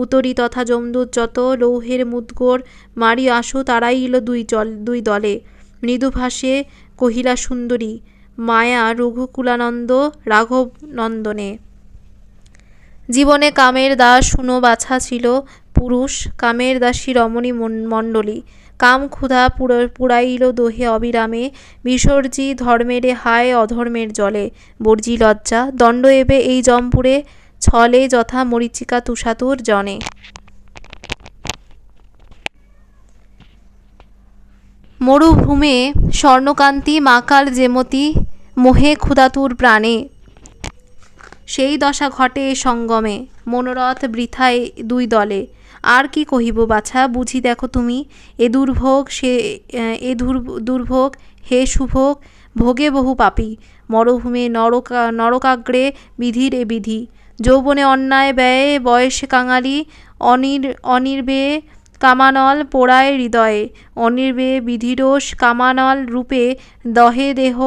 উতরি তথা যমদূত যত, লৌহের মুদগর মারি আসু তারাইল দুই দলে, মৃদু ভাসে কহিলা সুন্দরী, মায়া রঘুকুলানন্দ রাঘব নন্দনে। জীবনে কামের দাস শুনো বাছা ছিল পুরুষ, কামের দাসী রমণী মণ্ডলী, কাম ক্ষুধা পুরাইল দোহে অবিরামে, বিসর্জি ধর্মেরে হায় অধর্মের জলে, বর্জি লজ্জা দণ্ড এবে এই জমপুরে, ছলে যথা মরীচিকা তুষাতুর জনে। মরুভূমে স্বর্ণকান্তি মাকাল যেমতি, মোহে ক্ষুধাতুর প্রাণে, সেই দশা ঘটে সঙ্গমে, মনোরথ বৃথায় দুই দলে, আর কি কহিব বাছা বুঝি দেখো তুমি, এ দুর্ভোগ হে সুভোগ, ভোগে বহু পাপী, মরুভূমে নরকাগ্রে বিধির এ বিধি, যৌবনে অন্যায় ব্যয়ে বয়সে কাঙালি, অনির্বেয়ে কামানল পোড়ায় হৃদয়ে, অনির্বেয়ে বিধিরোষ কামানল রূপে, দহে দেহ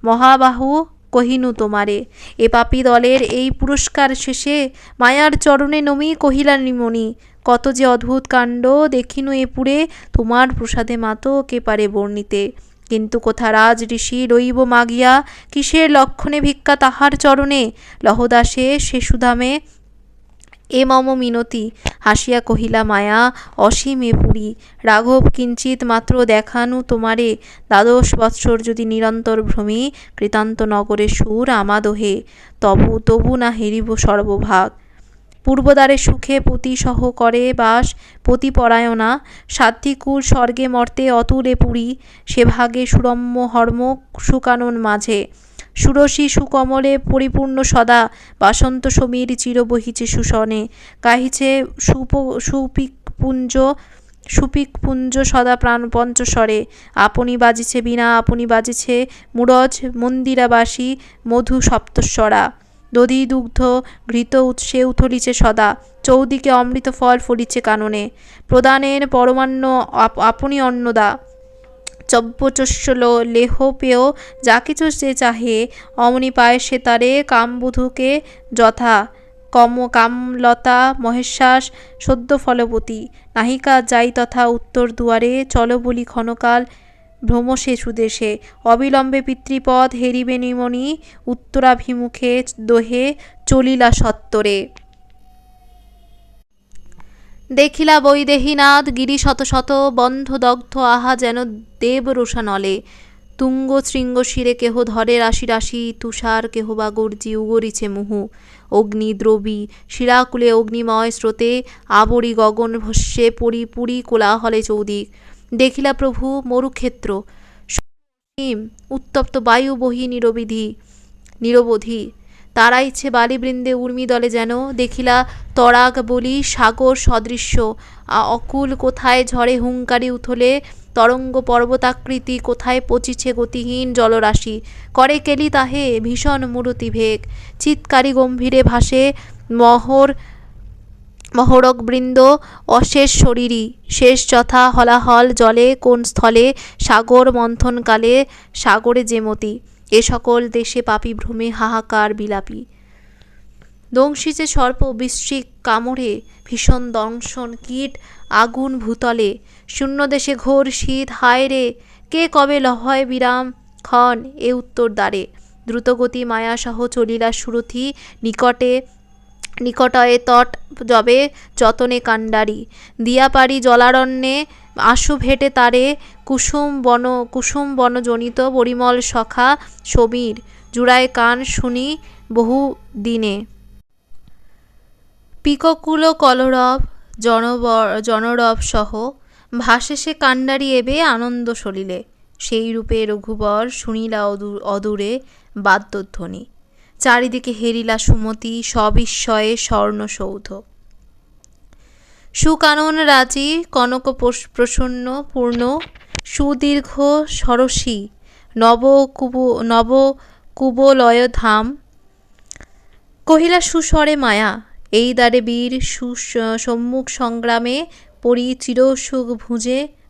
মহাবাহু কহিনু তোমারে, এ পাপী দলের এই পুরস্কার শেষে, মায়ার চরণে নমি কহিলা নিমনি, কত যে অদ্ভুত কাণ্ড দেখিনু এ পুরে, তোমার প্রসাদে মাতো কে পারে বর্ণিতে, কিন্তু কোথা রাজ ঋষি রইব মাগিয়া, কিসের লক্ষণে ভিক্ষা তাহার চরণে, লহদাসে সে সুধামে এ মম মিনতি, হাসিয়া কহিলা মায়া অসীম এ পুরী, রাঘব কিঞ্চিত মাত্র দেখানু তোমারে, 12 বৎসর যদি নিরন্তর ভ্রমি, কৃতান্ত নগরে সুর আমাদহে, তবু না হেরিব সর্বভাগ, পূর্বদ্বারে সুখে পতি সহ করে বাস, পতিপরায়ণা সাধ্বীকুল স্বর্গে মর্তে অতুলে পুরী, সে ভাগে সুরম্য হর্ম সুকানন মাঝে, সুরসী সুকমলে পরিপূর্ণ সদা, বাসন্ত সমীর চির বহিছে সুসনে, গাহিছে সুপিক পুঞ্জ সদা প্রাণ পঞ্চস্বরে, আপনি বাজিছে বীণা আপনি বাজিছে মুরজ, মন্দিরাবাসী মধু সপ্তস্বরা, দধি দুগ্ধ ঘৃত উৎসে উথলিছে সদা, চৌদিকে অমৃত ফল ফলিছে কাননে, প্রদানের পরমান্ন আপনি অন্নদা, চব্যচস্য লেহ পেয় যা কিছু সে চাহে, অমনি পায় সে তারে কামবধূকে যথা, কামলতা মহেশ্বাস সদ্য ফলবতী, নাহিকা যাই তথা উত্তর দুয়ারে, চল বলি ক্ষণকাল ভ্রমসে সুদেশে, অবিলম্বে পিতৃপদ হেরিবে নিমনি, উত্তরাভিমুখে দোহে চলিলা সত্তরে। দেখিলা বৈদেহীনাথ গিরি শত শত, বন্ধ দগ্ধ আহা যেন দেব রোষানলে, তুঙ্গ শৃঙ্গ শিরে কেহ ধরে রাশি রাশি, তুষার কেহ বা গর্জি উগরিছে মুহু, অগ্নি দ্রবী শিরাকুলে অগ্নিময় স্রোতে, আবরি গগন ভস্যে পুরি কোলাহলে চৌদিক, দেখিলা প্রভু মরুক্ষেত্র উত্তপ্ত বায়ু বহি নিরবধি, তারাইছে বালিবৃন্দে উর্মিদলে যেন, দেখিলা তরাগ বলি সাগর সদৃশ্য, অকুল কোথায় ঝড়ে হুঙ্কারি উথলে, তরঙ্গ পর্বতাকৃতি কোথায় পচিছে গতিহীন জলরাশি, করে কেলি তাহে ভীষণ মূরতিভেগ, চিৎকারী গম্ভীরে ভাসে মহরকবৃন্দ অশেষ শরীরী, শেষ যথা হলাহল জলে কোন স্থলে, সাগর মন্থনকালে সাগরে যেমতি, এ সকল দেশে পাপী ভ্রমে হাহাকার বিলাপী। দংশিছে সর্প বৃশ্চিক কামড়ে, ভীষণ দংশন কীট আগুন ভূতলে, শূন্য দেশে ঘোর শীত হায় রে, কে কবে লহয় বিরাম ক্ষণ এ উত্তর দ্বারে, দ্রুতগতি মায়াসহ চলিলা সুরথি, নিকটয়ে তট যবে যতনে কাণ্ডারি, দিয়া পারি জলারণ্যে আশু ভেটে তারে, কুসুম বনজনিত পরিমল সখা সমীর, জুড়ায় কান শুনি বহু দিনে। পিককুল কলরব জনরব সহ ভাসে সে কাণ্ডারি এবে আনন্দ সলিলে, সেই রূপে রঘুবর শুনিলা অদূরে বাদ্যধ্বনি, চারিদিকে হেরিলা সুমতি সবিস্ময়ে স্বর্ণসৌধ। সুকানন রাজি কনক প্রসন্ন পূর্ণ, সুদীর্ঘ সরসী নব কুবলয় ধাম, কহিলা সুস্বরে মায়া এই দ্বারে বীর সম্মুখ সংগ্রামে পরি চিরসুখ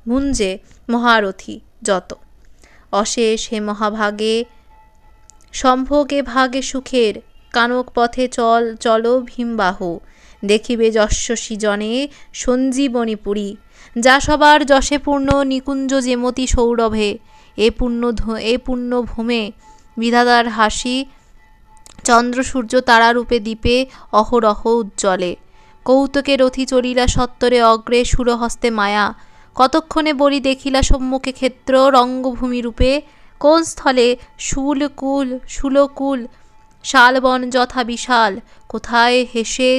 ভুঞ্জে মহারথী যত, অশেষ হে মহাভাগে সম্ভোগে ভাগে সুখের, কানক পথে চলো ভীমবাহু, দেখিবে যশস্বী জনে সঞ্জীবনী পুরী, যা সবার যশে পূর্ণ নিকুঞ্জ যেমতি সৌরভে, এ পুণ্য ভূমে বিধাতার হাসি, চন্দ্র সূর্য তারারূপে দ্বীপে অহরহ উজ্জ্বলে, কৌতুকে রথি চলিলা সত্তরে অগ্রে সুরহস্তে মায়া, কতক্ষণে বলি দেখিলা সম্মুখে ক্ষেত্র রঙ্গভূমি রূপে, কোন স্থলে শুলকুল শালবন যথা বিশাল, কোথায় হেসে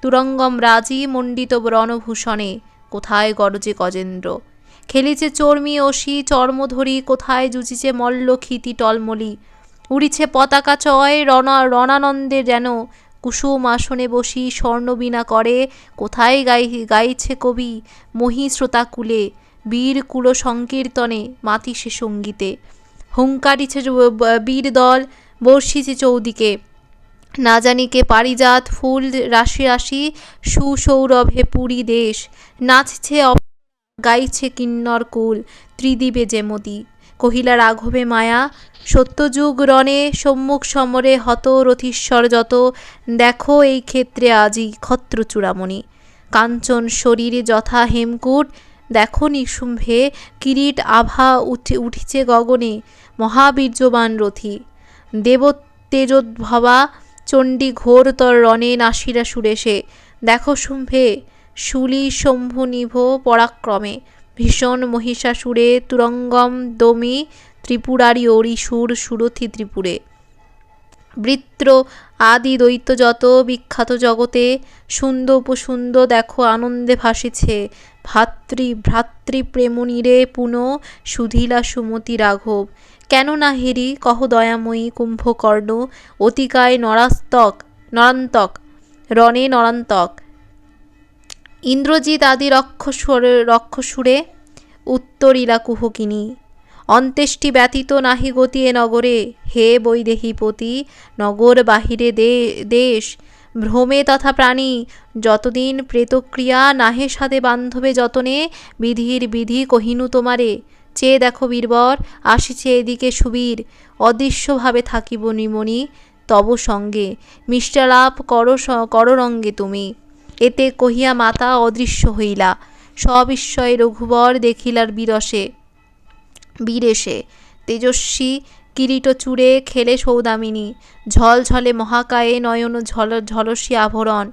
তুরঙ্গম রাজি মণ্ডিত রণভূষণে, কোথায় গরজে গজেন্দ্র, খেলিছে চর্মি অসি চর্মধরি, কোথায় জুচিছে মল্ল ক্ষিতি টলমলি, উড়িছে পতাকা চয় রণানন্দে যেন, কুসুম আসনে বসি স্বর্ণবীণা করে, কোথায় গাইছে কবি মহিশ্রোতাকুলে, বীর কুল সংকীর্তনে মাতিছে সঙ্গীতে, হুঙ্কারিছে বীর দল বর্ষিছে চৌদিকে, না জানিকে পারিজাত ফুল রাশি রাশি, সুসৌরভে পুরী দেশ, নাচছে গাইছে কিন্নর কুল, ত্রিদিবে যেমতি, কহিলা রাঘবে মায়া সত্যযুগ রণে সম্মুখ সমরে হত রথীশ্বর যত, দেখো এই ক্ষেত্রে আজি ক্ষত্র চূড়ামণি, কাঞ্চন শরীরে যথা হেমকূট, দেখো নিশুম্ভে কিরীট আভা উঠিছে গগনে, মহাবীর্যবান রথী, দেবতেজোদ্ভবা চণ্ডী ঘোরতর রণে নাসিরা সুরেশে, দেখো শুম্ভে শূলী শম্ভু নিভ পরাক্রমে, ভীষণ মহিষাসুরে তুরঙ্গম দমি, ত্রিপুরারি অরিসুর সুরথি ত্রিপুরে, বৃত্র আদি দৈত্য যত বিখ্যাত জগতে, সুন্দ উপসুন্দ দেখো আনন্দে ভাসিছে, ভ্রাতৃপ্রেমনীরে পুন সুধিলা সুমতি রাঘব, কেন না হেরি কহ দয়াময়ী কুম্ভকর্ণ, অতিকায় নরান্তক রণে নরান্তক, ইন্দ্রজিৎ আদি রক্ষসুরে উত্তরিলা কুহকিনী, অন্ত্যেষ্টি ব্যতীত নাহি গতি এ নগরে, হে বৈদেহীপতি নগর বাহিরে দেশ, ভ্রমে তথা প্রাণী যতদিন প্রেতক্রিয়া, নাহে সাধে বান্ধবে যতনে, বিধির বিধি কহিনু তোমারে, চেয়ে দেখো বীরবর আসিছে এদিকে সুবীর, অদৃশ্যভাবে থাকিব নিমণি তব সঙ্গে, মিষ্টালাপ কর রঙ্গে তুমি, এতে কহিয়া মাতা অদৃশ্য হইলা, সবিস্ময়ে রঘুবর দেখিলার বীরেশে, তেজস্বী কিরীট চূড়ে খেলে সৌদামিনী, ঝলঝলে মহাকায়ে নয়ন ঝলসী আভরণ,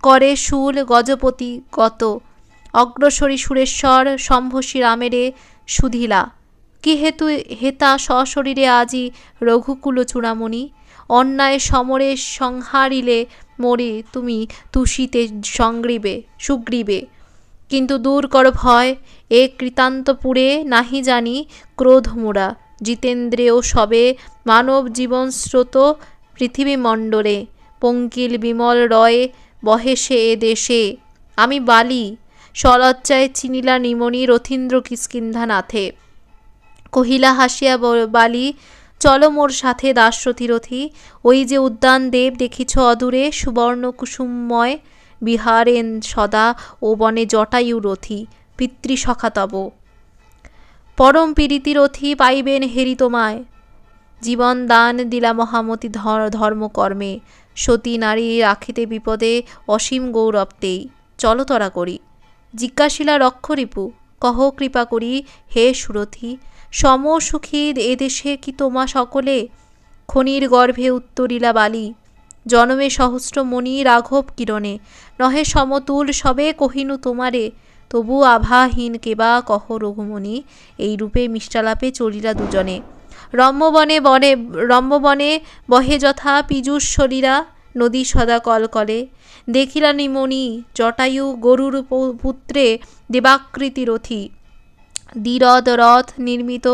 করে শূল গজপতি গত, অগ্রসরী সুরেশ্বর শম্ভসী রামেরে সুধিলা, কি হেতু হেতা সশরীরে আজি রঘুকুল চূড়ামণি, অন্যায় সমরে সংহারিলে মোরে তুমি তুষিতে সুগ্রীবে, কিন্তু দূর কর ভয় এ কৃতান্তপুরে, নাহি জানি ক্রোধ মোরা, জিতেন্দ্রেয় সবে মানব জীবন স্রোত পৃথিবী মণ্ডলে, পঙ্কিল বিমল রয় বহে সে এ দেশে। আমি বালি স্বলজ্জায় চিনিলা নিমনি রথীন্দ্র কিষ্কিন্ধা নাথে। কহিলা হাসিয়া বালি, চলো মোর সাথে দাসরথি। ওই যে উদ্যান দেব দেখিছ অদূরে, সুবর্ণ কুসুমময় বিহারেন সদা ও বনে জটায়ু রথি পিতৃসখা তব। পরম পীড়িতি রথি পাইবেন হেরি তোমায়, জীবন দান দিলা মহামতি ধর্মকর্মে। সতী নারী রাখিতে বিপদে অসীম গৌরবতেই, চলো তরা করি। জিজ্ঞাসিলা রক্ষরিপু, কহ কৃপা করি হে সুরথি, সমসুখী এদেশে কি তোমা সকলে? খনির গর্ভে উত্তরিলা বালি, জনমে সহস্র মণি রাঘব কিরণে। নহে সমতুল সবে কহিনু তোমারে, তবু আভাহীন কেবা কহ রঘুমণি। এই রূপে মিষ্টালাপে চলিলা দুজনে। রম্যবনে বহে যথা পীযূষ সলিলা, নদী সদা কলকলে। দেখিলা নিমণি জটায়ু গরুর পুত্রে দেবাকৃতি রথি। দ্বিরথ রথ নির্মিত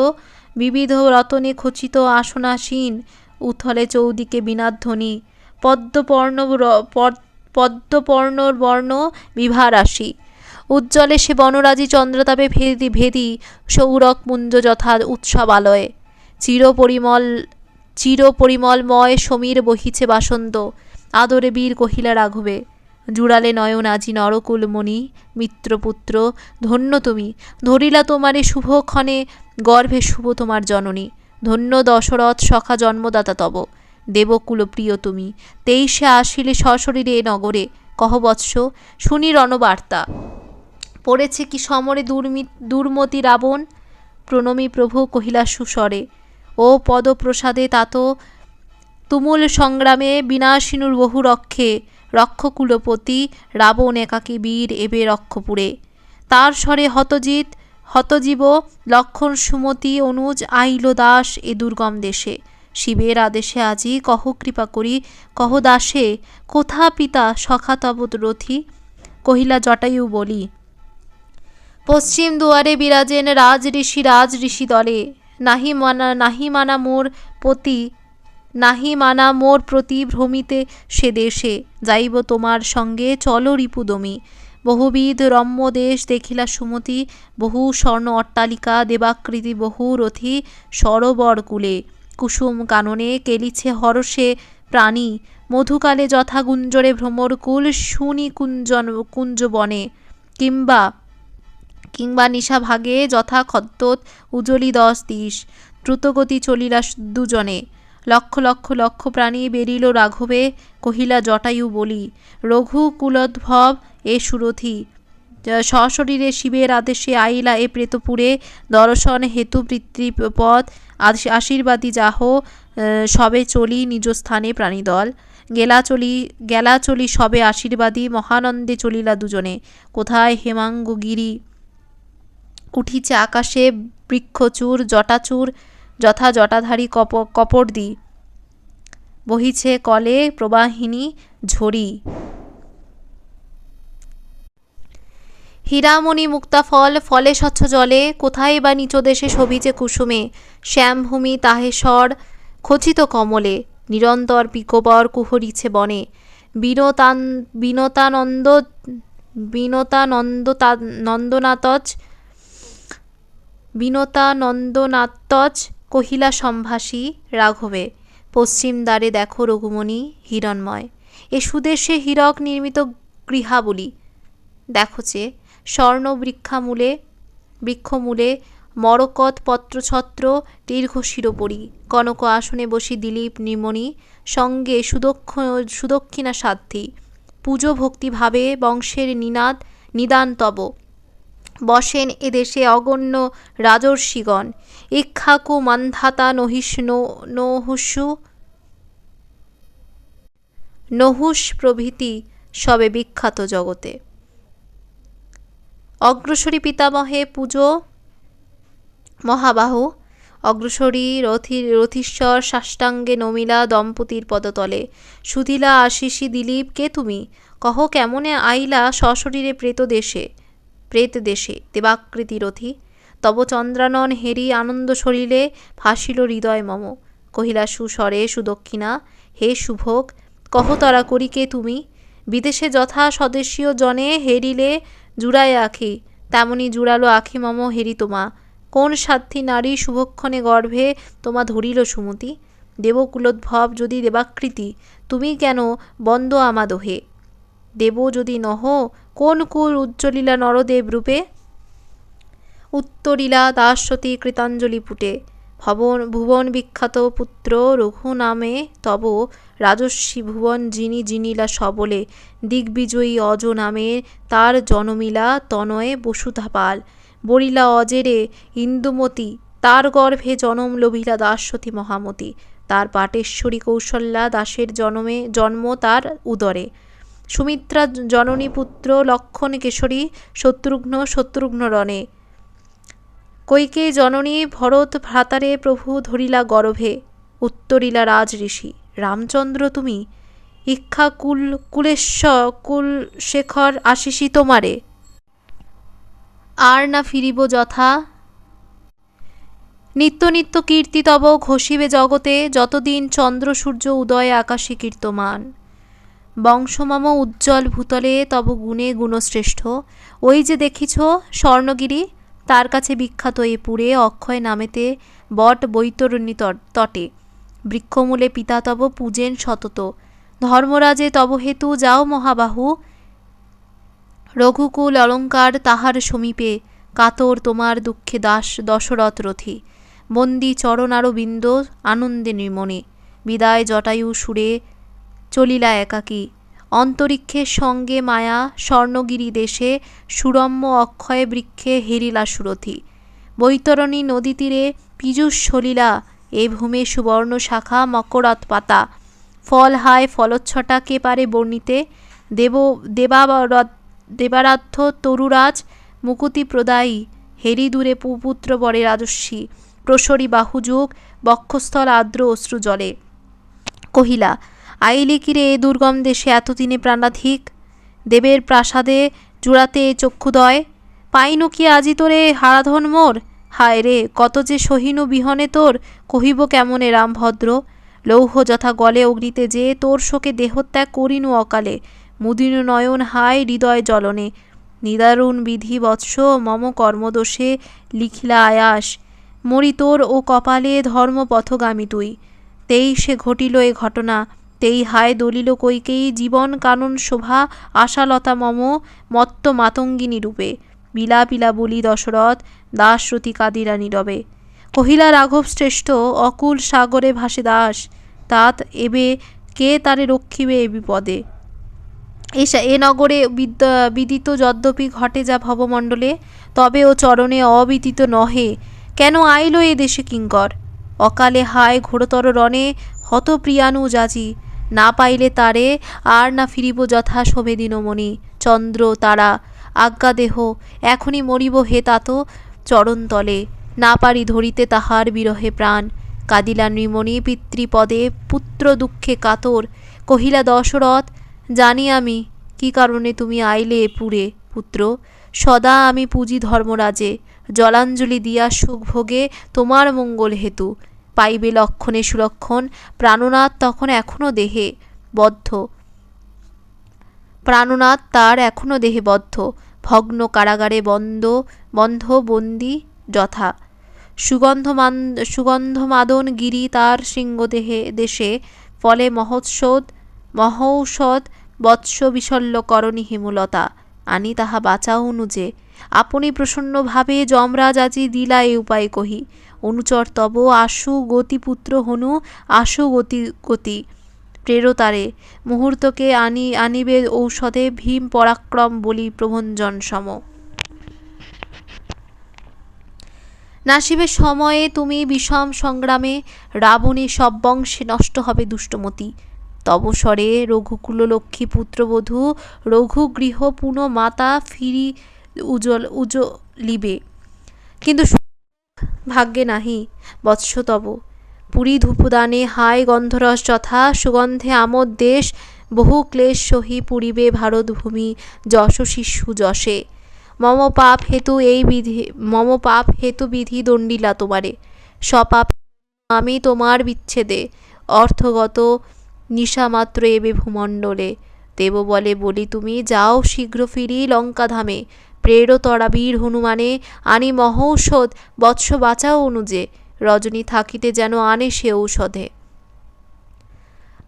বিবিধ রতনে খচিত আসনাসীন, উথলে চৌদিকে বীণাধ্বনি। পদ্মপর্ণ বর্ণ বিভারাশি, উজ্জ্বলে সে বনরাজি চন্দ্রতাপে ভেদি সৌরক পুঞ্জ যথা উৎসবালয়ে। চিরপরিমলময় সমীর বহিছে বাসন্ত, আদরে বীর কহিলা রাঘবে। জুড়ালে নয়ন আজি নরকুলমণি, মিত্রপুত্র ধন্য তুমি। ধরিলা তোমারে শুভক্ষণে, গর্ভে শুভ তোমার জননী। ধন্য দশরথ সখা জন্মদাতা তব, দেবকুল প্রিয় তুমি। 23 আসিলে সশরীরে নগরে, কহ বৎস শুনি রণবার্তা। পড়েছে কি সমরে দুর্মতি রাবণ, প্রণমী প্রভু কহিলা সুস্বরে। ও পদপ্রসাদে তাত তুমুল সংগ্রামে, বিনাশিনুর বহু রক্ষে। রক্ষকুলপতি রাবণ একাকী বীর এবে রক্ষপুরে। তার স্বরে হতজীব লক্ষণ সুমতি অনুজ আইল দাস এ দুর্গম দেশে। শিবের আদেশে আজি কহ কৃপা করি, কহ দাসে কোথা পিতা সখা তব রথি। কহিলা জটায়ু বলি, পশ্চিম দুয়ারে বিরাজেন রাজ ঋষি দলে। নাহি মানা মোর প্রতি ভ্রমিতে সে দেশে। যাইব তোমার সঙ্গে চলো রিপুদমি। বহুবিধ রম্য দেশ দেখিলা সুমতি, বহু স্বর্ণ অট্টালিকা দেবাকৃতি বহু রথি সরোবর কূলে। কুসুম কাননে কেলিছে হরষে প্রাণী, মধুকালে যথা গুঞ্জরে ভ্রমরকুল শুনি কুঞ্জবনে। কিংবা নিশাভাগে যথা খদ্যোত উজলি 10 দিশ। দ্রুতগতি চলিলা দুজনে, লক্ষ লক্ষ লক্ষ প্রাণী বেরিল রাঘবে। কহিলা জটায়ু বলি, রঘুকুলোদ্ভব এ সুরথি। সশরীরে শিবের আদেশে আইলা এ প্রেতপুরে। দর্শন হেতু পিতৃপদ আশীর্বাদী যাহ, সবে চলি নিজ স্থানে প্রাণীদল। গেলা চলি সবে আশীর্বাদী, মহানন্দে চলিলা দুজনে। কোথায় হেমাঙ্গগিরি উঠিছে আকাশে, বৃক্ষচূড় জটাচূড় যথা জটাধারী কপর্দি। বহিছে কলে প্রবাহিনী ঝরি। হীরামণি মুক্তা ফলে স্বচ্ছ জলে। কোথায় বা নিচ দেশে শোভিছে কুসুমে, শ্যামভূমি তাহে স্বর খচিত কমলে। নিরন্তর পিকবর কুহরিছে বনে। বিনতানন্দনাতজ কহিলা সম্ভাসী রাঘবে। পশ্চিম দ্বারে দেখো রঘুমণি হিরণময়, এ সুদেশে হীরক নির্মিত গৃহাবলী। দেখো যে স্বর্ণ বৃক্ষমূলে মরকত পত্রছত্র দীর্ঘ শিরোপরি। কনক আসনে বসি দিলীপ নির্মণি, সঙ্গে সুদক্ষিণা সাধ্যী। পুজো ভক্তিভাবে বংশের নিদান তব। বসেন এদেশে অগণ্য রাজর্ষিগণ, ইক্ষ্বাকু মান্ধাতা নহুষ প্রভৃতি সবে বিখ্যাত জগতে। অগ্রসরী পিতামহে পুজো মহাবাহু, অগ্রসরী রথীশ্বর সাষ্টাঙ্গে নমিলা দম্পতির পদতলে। সুধিলা আশিসি দিলীপ, কে তুমি? কহ কেমনে আইলা সশরীরে প্রেত দেশে দেবাকৃতি রথি। তব চন্দ্রানন হেরি আনন্দ শরীরে ভাসিল হৃদয় মম। কহিলা সুস্বরে সুদক্ষিণা, হে শুভোগ, কহতরা করিকে তুমি, বিদেশে যথা স্বদেশীয় জনে হেরিলে জুড়ায় আখি, তেমনি জুড়ালো আখি মম হেরি তোমা। কোন সাধ্বী নারী শুভক্ষণে গর্ভে তোমা ধরিল সুমতি, দেবকুলোদ্ভব যদি দেবাকৃতি, তুমি কেন বন্দ আমাদোহে। দেব যদি নহ, কোন কুল উজ্জ্বলিলা নরদেব রূপে, উত্তরিলা দাসরথী কৃতাঞ্জলি পুটে। ভুবন বিখ্যাত পুত্র রঘু নামে তব, রাজস্বী ভুবন যিনি জিনিলা সবলে, দিগ্বিজয়ী অজ নামে তার জনমিলা তনয়ে বসুধাপাল। বরিলা অজেরে ইন্দুমতি, তার গর্ভে জনম লভিলা দাসরথী মহামতি। তার পাটেশ্বরী কৌশল্যা দাসের জন্ম তার উদরে। সুমিত্রা জননী পুত্র লক্ষণ কেশরী, শত্রুঘ্ন রণে। কৈকেয়ী জননী ভরত ভ্রাতারে প্রভু ধরিলা গর্ভে। উত্তরিলা রাজ ঋষি, রামচন্দ্র তুমি, ইক্ষা কুলশেখর আশিসি তোমারে। আর না ফিরিব যথা, নিত্য নিত্য কীর্তি তব ঘষিবে জগতে, যতদিন চন্দ্র সূর্য উদয়ে আকাশে কীর্তমান। বংশমম উজ্জ্বল ভূতলে তব গুণে গুণশ্রেষ্ঠ, ওই যে দেখিছ স্বর্ণগিরি, তার কাছে বিখ্যাত এ পুরে অক্ষয় নামেতে বট বৈতরণী তটে। বৃক্ষমূলে পিতা তব পূজেন সতত, ধর্মরাজে তব হেতু যাও মহাবাহু। রঘুকুল অলঙ্কার তাহার সমীপে, কাতর তোমার দুঃখে দশরথ রথী। বন্দী চরণারবিন্দ আনন্দে নির্মণে, বিদায় জটায়ু সুরে চলিলা একাকী। অন্তরিক্ষের সঙ্গে মায়া স্বর্ণগিরি দেশে, সুরম্য অক্ষয় বৃক্ষে হেরিলা সুরথী। বৈতরণী নদী তীরে পীযূষ সলিলা, এ ভূমে সুবর্ণ শাখা মকরাত পাতা। ফল হায় ফলোচ্ছটা কে পারে বর্ণিতে, দেবারাধ্য তরুরাজ মুকুতি প্রদায়ী। হেরি দূরে পুপুত্র বরে রাজস্বী, প্রসরী বাহুযুগ বক্ষস্থল আর্দ্র অশ্রু জলে। কহিলা, আইলে কিরে এ দুর্গম দেশে এতদিনে প্রাণাধিক, দেবের প্রাসাদে জুড়াতে চক্ষুদয়। পাইনু কি আজি তোরে হারাধন মোর, হায় রে কত যে সহিনু বিহনে তোর, কহিব কেমনে রামভদ্র। লৌহ যথা গলে অগ্নিতে যে, তোর শোকে দেহত্যাগ করিনু অকালে। মুদিনু নয়ন হায় হৃদয় জ্বলনে, নিদারুণ বিধি বৎস মম কর্মদোষে লিখিলা আয়াস। মরি তোর ও কপালে ধর্মপথগামী তুই, তেই সে ঘটিল এ ঘটনা। তেই হায় দলিল কৈকেয়ী জীবন কানন শোভা, আশালতা মম মত্ত মাতঙ্গিনী রূপে। বিলাপিলা বলি দশরথ, দাসরথী কাদিরা নীরবে। কহিলা রাঘব শ্রেষ্ঠ, অকুল সাগরে ভাসে দাস, তাত এবে কে তারে রক্ষিবে এ বিপদে। এ নগরে বিদিত যদ্যপি ঘটে যা ভবমণ্ডলে, তবে ও চরণে অবিদিত নহে, কেন আইল এ দেশে কিঙ্কর। অকালে হায় ঘোরতর রণে হত প্রিয়ানু যাজি, না পাইলে তারে আর না ফিরিব যথা শোভে দিনমণি। চন্দ্র তারা আজ্ঞা দেহ, এখনই মরিব হে তাত চরণতলে, না পারি ধরিতে তাহার বিরহে প্রাণ। কাঁদিলা নৃমণি পিতৃপদে পুত্র দুঃখে কাতর। কহিলা দশরথ, জানি আমি কি কারণে তুমি আইলে এ পুরে পুত্র। সদা আমি পূজি ধর্মরাজে, জলাঞ্জলি দিয়া সুখ ভোগে তোমার মঙ্গল হেতু। পাইবে লক্ষণে সুলক্ষণ, প্রাণনাথ তখন এখনো দেহে বদ্ধ। প্রাণনাথ তার এখনো দেহে বদ্ধ, ভগ্ন কারাগারে বন্ধ বন্দী যথা। সুগন্ধমাদন গিরি তার সিংহদেহে দেশে, ফলে মহৌষধ বৎস বিশল্য করণী হেমলতা। আনি তাহা বাঁচাও অনুজে, আপনি প্রসন্নভাবে যমরাজ আজি দিলা এ উপায় কহি। অনুচর তব আশু গতি পুত্র হনু, আশু গতি প্রেরতারে। মুহূর্তকে আনিবে ঔষধে, ভীম পরাক্রম বলি প্রভঞ্জন সম। নাসিবে সময়ে তুমি বিষম সংগ্রামে, রাবণে সব বংশে নষ্ট হবে দুষ্টমতি। তব স্বরে রঘুকুল লক্ষ্মী পুত্রবধূ, রঘুগৃহ পুন মাতা ফিরি উজ্জ্বলিবে। কিন্তু ভাগ্যে নাহি বৎস তব। পুরী ধূপদানে হায় গন্ধরস যথা, সুগন্ধে আমোদ দেশ বহু ক্লেশ সহি পুরিবে ভারতভূমি যশস্বী সুযশে। মম পাপ হেতু বিধি দণ্ডিলা তোমারে, স্বপাপ আমি তোমার বিচ্ছেদে, অর্থগত নিশামাত্র এবে ভূমণ্ডলে। দেব বলে বলি তুমি যাও শীঘ্র ফিরি লঙ্কাধামে, প্রেরতরা বীর হনুমানে, আনি মহৌষধ বৎস বাঁচাও অনুজে, রজনী থাকিতে যেন আনে সে ঔষধে।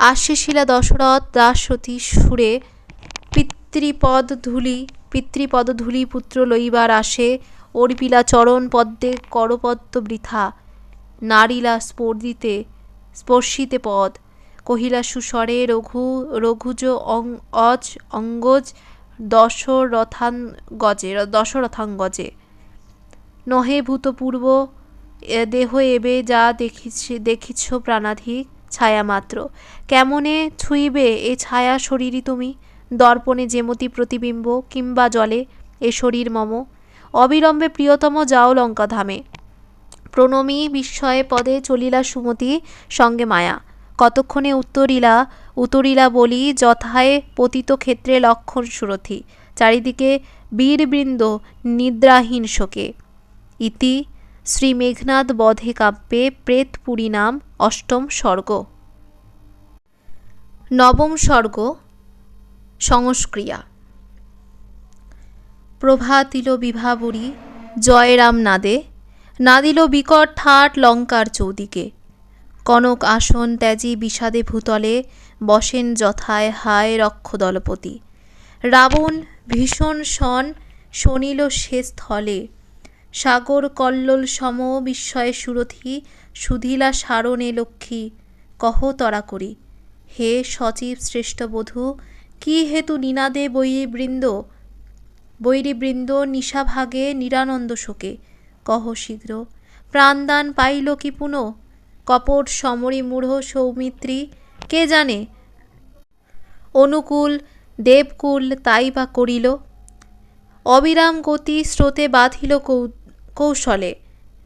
আশ্বেশিলা দশরথ দাসরথী সুরে, পিতৃপদধূলি পুত্র লইবার আসে, অর্পিলা চরণ পদ্মে করপদ্ম বৃথা, নারীলা স্পর্শিতে পদ, কহিলা সুস্বরে রঘুজ অঙ্গজ দশরথাঙ্গজে। নহে ভূতপূর্ব দেহ এবে যা দেখিছ প্রাণাধিক ছায়ামাত্র, কেমনে ছুঁইবে এ ছায়া শরীরই তুমি, দর্পণে যেমতি প্রতিবিম্ব কিংবা জলে এ শরীর মম। অবিলম্বে প্রিয়তম যাও লঙ্কাধামে, প্রণমী বিস্ময়ে পদে চলিলা সুমতি সঙ্গে মায়া, কতক্ষণে উতরিলা বলি যথায় পতিত ক্ষেত্রে লক্ষণ সুরথি, চারিদিকে বীরবৃন্দ নিদ্রাহীন শোকে। ইতি শ্রী মেঘনাদ বধে কাব্যে প্রেতপুরী নাম অষ্টম সর্গ। নবম সর্গ সংস্ক্রিয়া। প্রভাতিল বিভাবরী জয়রাম নাদিল বিকট ঠাট লঙ্কার চৌদিকে, কনক আসন ত্যাজি বিষাদে ভূতলে, বসেন যথায় হায় রক্ষদলপতি। রাবণ ভীষণ শনিল সে স্থলে, সাগর কল্লোল সম বিস্ময়ে সুরথি, সুধিলা সারণে লক্ষ্মী কহ তরা করি, হে সচিব শ্রেষ্ঠ বধূ কি হেতু নিনাদে বৈরীবৃন্দ নিশাভাগে নিরানন্দ শোকে, কহ শীঘ্র প্রাণদান পাইল কি পুন, কপট সমরি মূঢ় সৌমিত্রী কে জানে, অনুকূল দেবকুল তাই বা করিল, অবিরাম গতি স্রোতে বাঁধিল কৌশলে,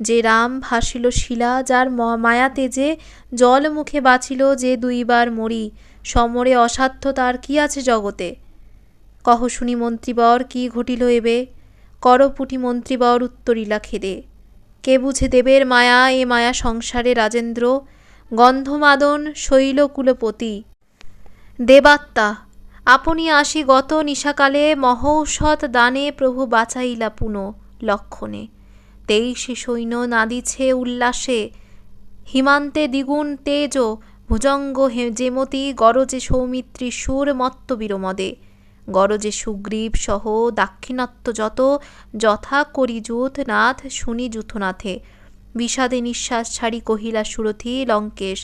যে রাম ভাসিল শিলা যার মায়া তেজে, জল মুখে বাঁচিল যে দুইবার মরি, সমরে অসাধ্য তার কি আছে জগতে, কহ শুনি মন্ত্রীবর কি ঘটিল এবে, করপুটি মন্ত্রীবর উত্তরিলা খেদে, কে বুঝে দেবের মায়া এ মায়া সংসারে রাজেন্দ্র, গন্ধমাদন শৈলকুলপতি দেবাত্মা, আপনি আসি গত নিশাকালে, মহৌষধ দানে প্রভু বাঁচাইলা পুন লক্ষণে, 23 সৈন্য নাদিছে উল্লাসে, হিমান্তে দ্বিগুণ তেজ ভুজঙ্গ যেমতি, গরজে সৌমিত্রী সুর মত্ত বীরমদে, গরজে সুগ্রীব সহ দাক্ষিণাত্য যত, যথা করি যূথ নাথ শুনি যূথনাথে, বিষাদে নিঃশ্বাস ছাড়ি কহিলা সুরথি লঙ্কেশ,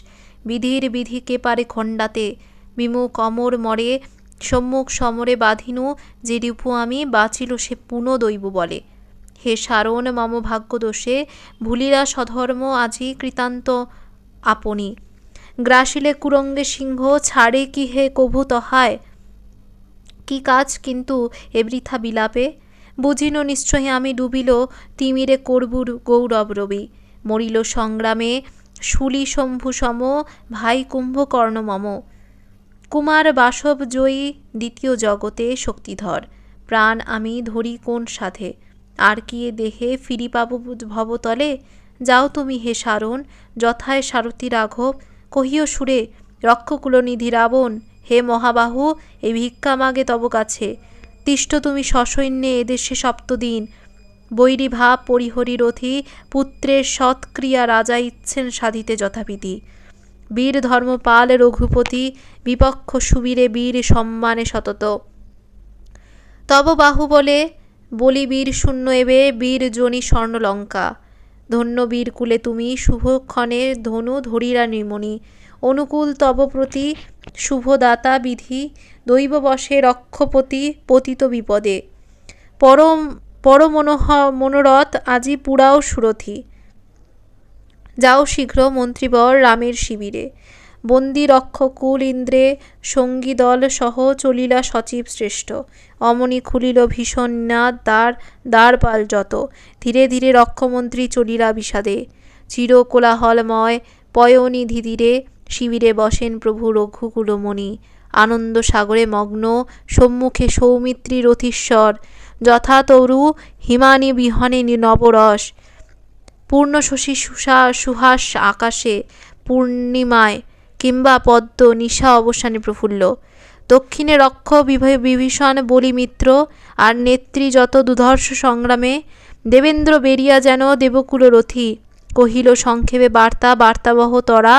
বিধির বিধি কে পারে খণ্ডাতে, বিমুখ অমর মরে সম্মুখ সমরে বাঁধিনু, যে রিপু আমি বাঁচিল সে পুনঃ দৈব বলে, হে সারণ মম ভাগ্যদোষে, ভুলিলা স্বধর্ম আজি কৃতান্ত আপনি, গ্রাসিলে কুরঙ্গে সিংহ ছাড়ে কি হে কভু তহায়, কি কাজ কিন্তু এ বৃথা বিলাপে, বুঝিন নিশ্চয়ই আমি ডুবিল তিমিরে করবুর গৌরব রবি, মরিল সংগ্রামে শুলি শম্ভু সম, ভাই কুম্ভকর্ণ মম, কুমার বাসব জয়ী দ্বিতীয় জগতে শক্তিধর, প্রাণ আমি ধরি কোন সাথে, আর কি এ দেহে ফিরি পাব ভবতলে, যাও তুমি হে সারণ যথায় সারথি রাঘব, কহিও সুরে রক্ষকুলনিধি রাবণ, হে মহাবাহু এই ভিক্ষা মাগে তব কাছে, তিষ্ঠ তুমি সসৈন্যে এদেশে সপ্তদিন, বৈরী ভাব পরিহরি রথি, পুত্রের সৎক্রিয়া রাজা ইচ্ছেন সাধিতে যথাবিধি, বীর ধর্মপাল রঘুপতি বিপক্ষ সুবীরে বীর সম্মানে সতত, তব বাহু বলি বীর শূন্য এবে বীর জনি স্বর্ণলঙ্কা, ধন্য বীর কুলে তুমি শুভক্ষণে ধনু ধরিরা নির্মণি, অনুকূল তব প্রতি শুভদাতা বিধি, দৈব বশে রক্ষপতি পতিত বিপদে, মনোরথ আজি পুরাও সুরথি, যাও শীঘ্র মন্ত্রীবর রামের শিবিরে, বন্দী রক্ষকুল ইন্দ্রে সঙ্গী দল সহ চলিলা সচিব শ্রেষ্ঠ, অমনি খুলিল ভীষণ দ্বারপাল যত, ধীরে ধীরে রক্ষমন্ত্রী চলিলা বিষাদে, চির কোলাহলময় পয়নিধি তীরে, শিবিরে বসেন প্রভু রঘুকুলমণি, আনন্দ সাগরে মগ্ন সম্মুখে সৌমিত্রী রথীশ্বর, যথা তরু হিমানি বিহনে নবরস, পূর্ণ শশী সুহাস আকাশে পূর্ণিমায়, কিংবা পদ্ম নিশা অবসানে প্রফুল্ল। দক্ষিণে রক্ষ বিভীষণ বলিমিত্র, আর নেত্রী যত দুধর্ষ সংগ্রামে। দেবেন্দ্র বেরিয়া যেন দেবকুল রথী, কহিল সংক্ষেপে বার্তা বার্তাবহ তরা,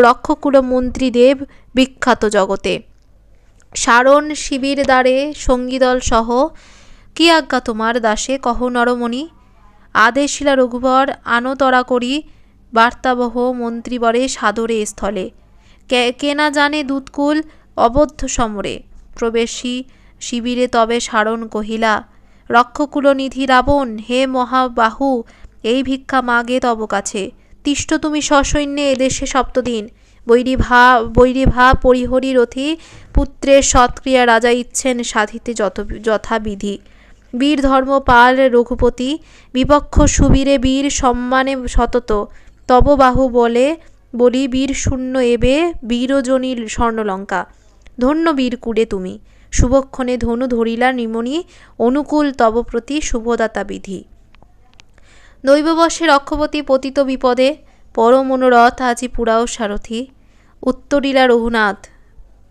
রক্ষকুল মন্ত্রী দেব বিখ্যাত জগতে। সারণ শিবির দ্বারে সঙ্গীদল সহ, কি আজ্ঞা তোমার দাসে কহ নরমণি। আদেশিলা রঘুবর আনতরা করি, বার্তাবহ মন্ত্রীবরে সাদরে স্থলে। কে না জানে দূতকুল অবদ্ধ সমরে, প্রবেশী শিবিরে তবে সারণ কহিলা, রক্ষকুলনিধি রাবণ হে মহাবাহু, এই ভিক্ষা মাগে তব কাছে। তিষ্ঠ তুমি সসৈন্যে এদেশে সপ্তদিন, বৈরিভা পরিহরি রথি, পুত্রের সৎক্রিয়া রাজা ইচ্ছেন সাধিতে যথাবিধি। বীর ধর্মপাল রঘুপতি, বিপক্ষ সুবীরে বীর সম্মানে সতত, তব বাহু বলি বীর শূন্য এবে বীরজনী স্বর্ণলঙ্কা। ধন্য বীরকুলে তুমি, শুভক্ষণে ধনু ধরিলা নিমণি, অনুকূল তব প্রতি শুভদাতা বিধি। দৈববশে রক্ষপতি পতিত বিপদে, পরমনোরথ আজি পুরাও সারথি। উত্তরিলা রঘুনাথ,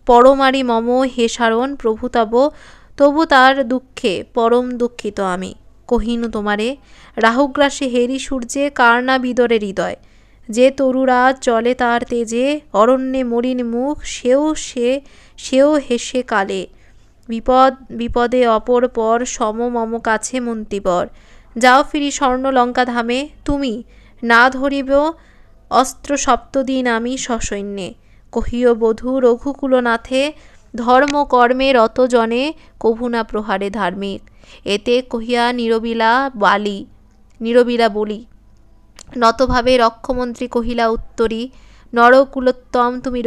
পরমারি মম হে সারণ প্রভু তবু তার দুঃখে পরম দুঃখিত আমি। কহিনু তোমারে, রাহুগ্রাসে হেরি সূর্যে কার না বিদরে হৃদয়। যে তরুরাজ চলে তার তেজে, অরণ্যে মলিন মুখ সেও হেসে কালে। বিপদে অপর পর সম মম কাছে মন্ত্রীবর। যাও ফিরি স্বর্ণলঙ্কা ধামে, তুমি না ধরিব অস্ত্র সপ্তদিন আমি সসৈন্যে। কহিও বধূ রঘুকুলনাথে, ধর্ম কর্মে রত জনে কভু না প্রহারে ধার্মিক। এতে কহিয়া নীরবিলা বলি, নতভাবে রক্ষমন্ত্রী কহিলা উত্তরী, নরকুলোত্তম তুমি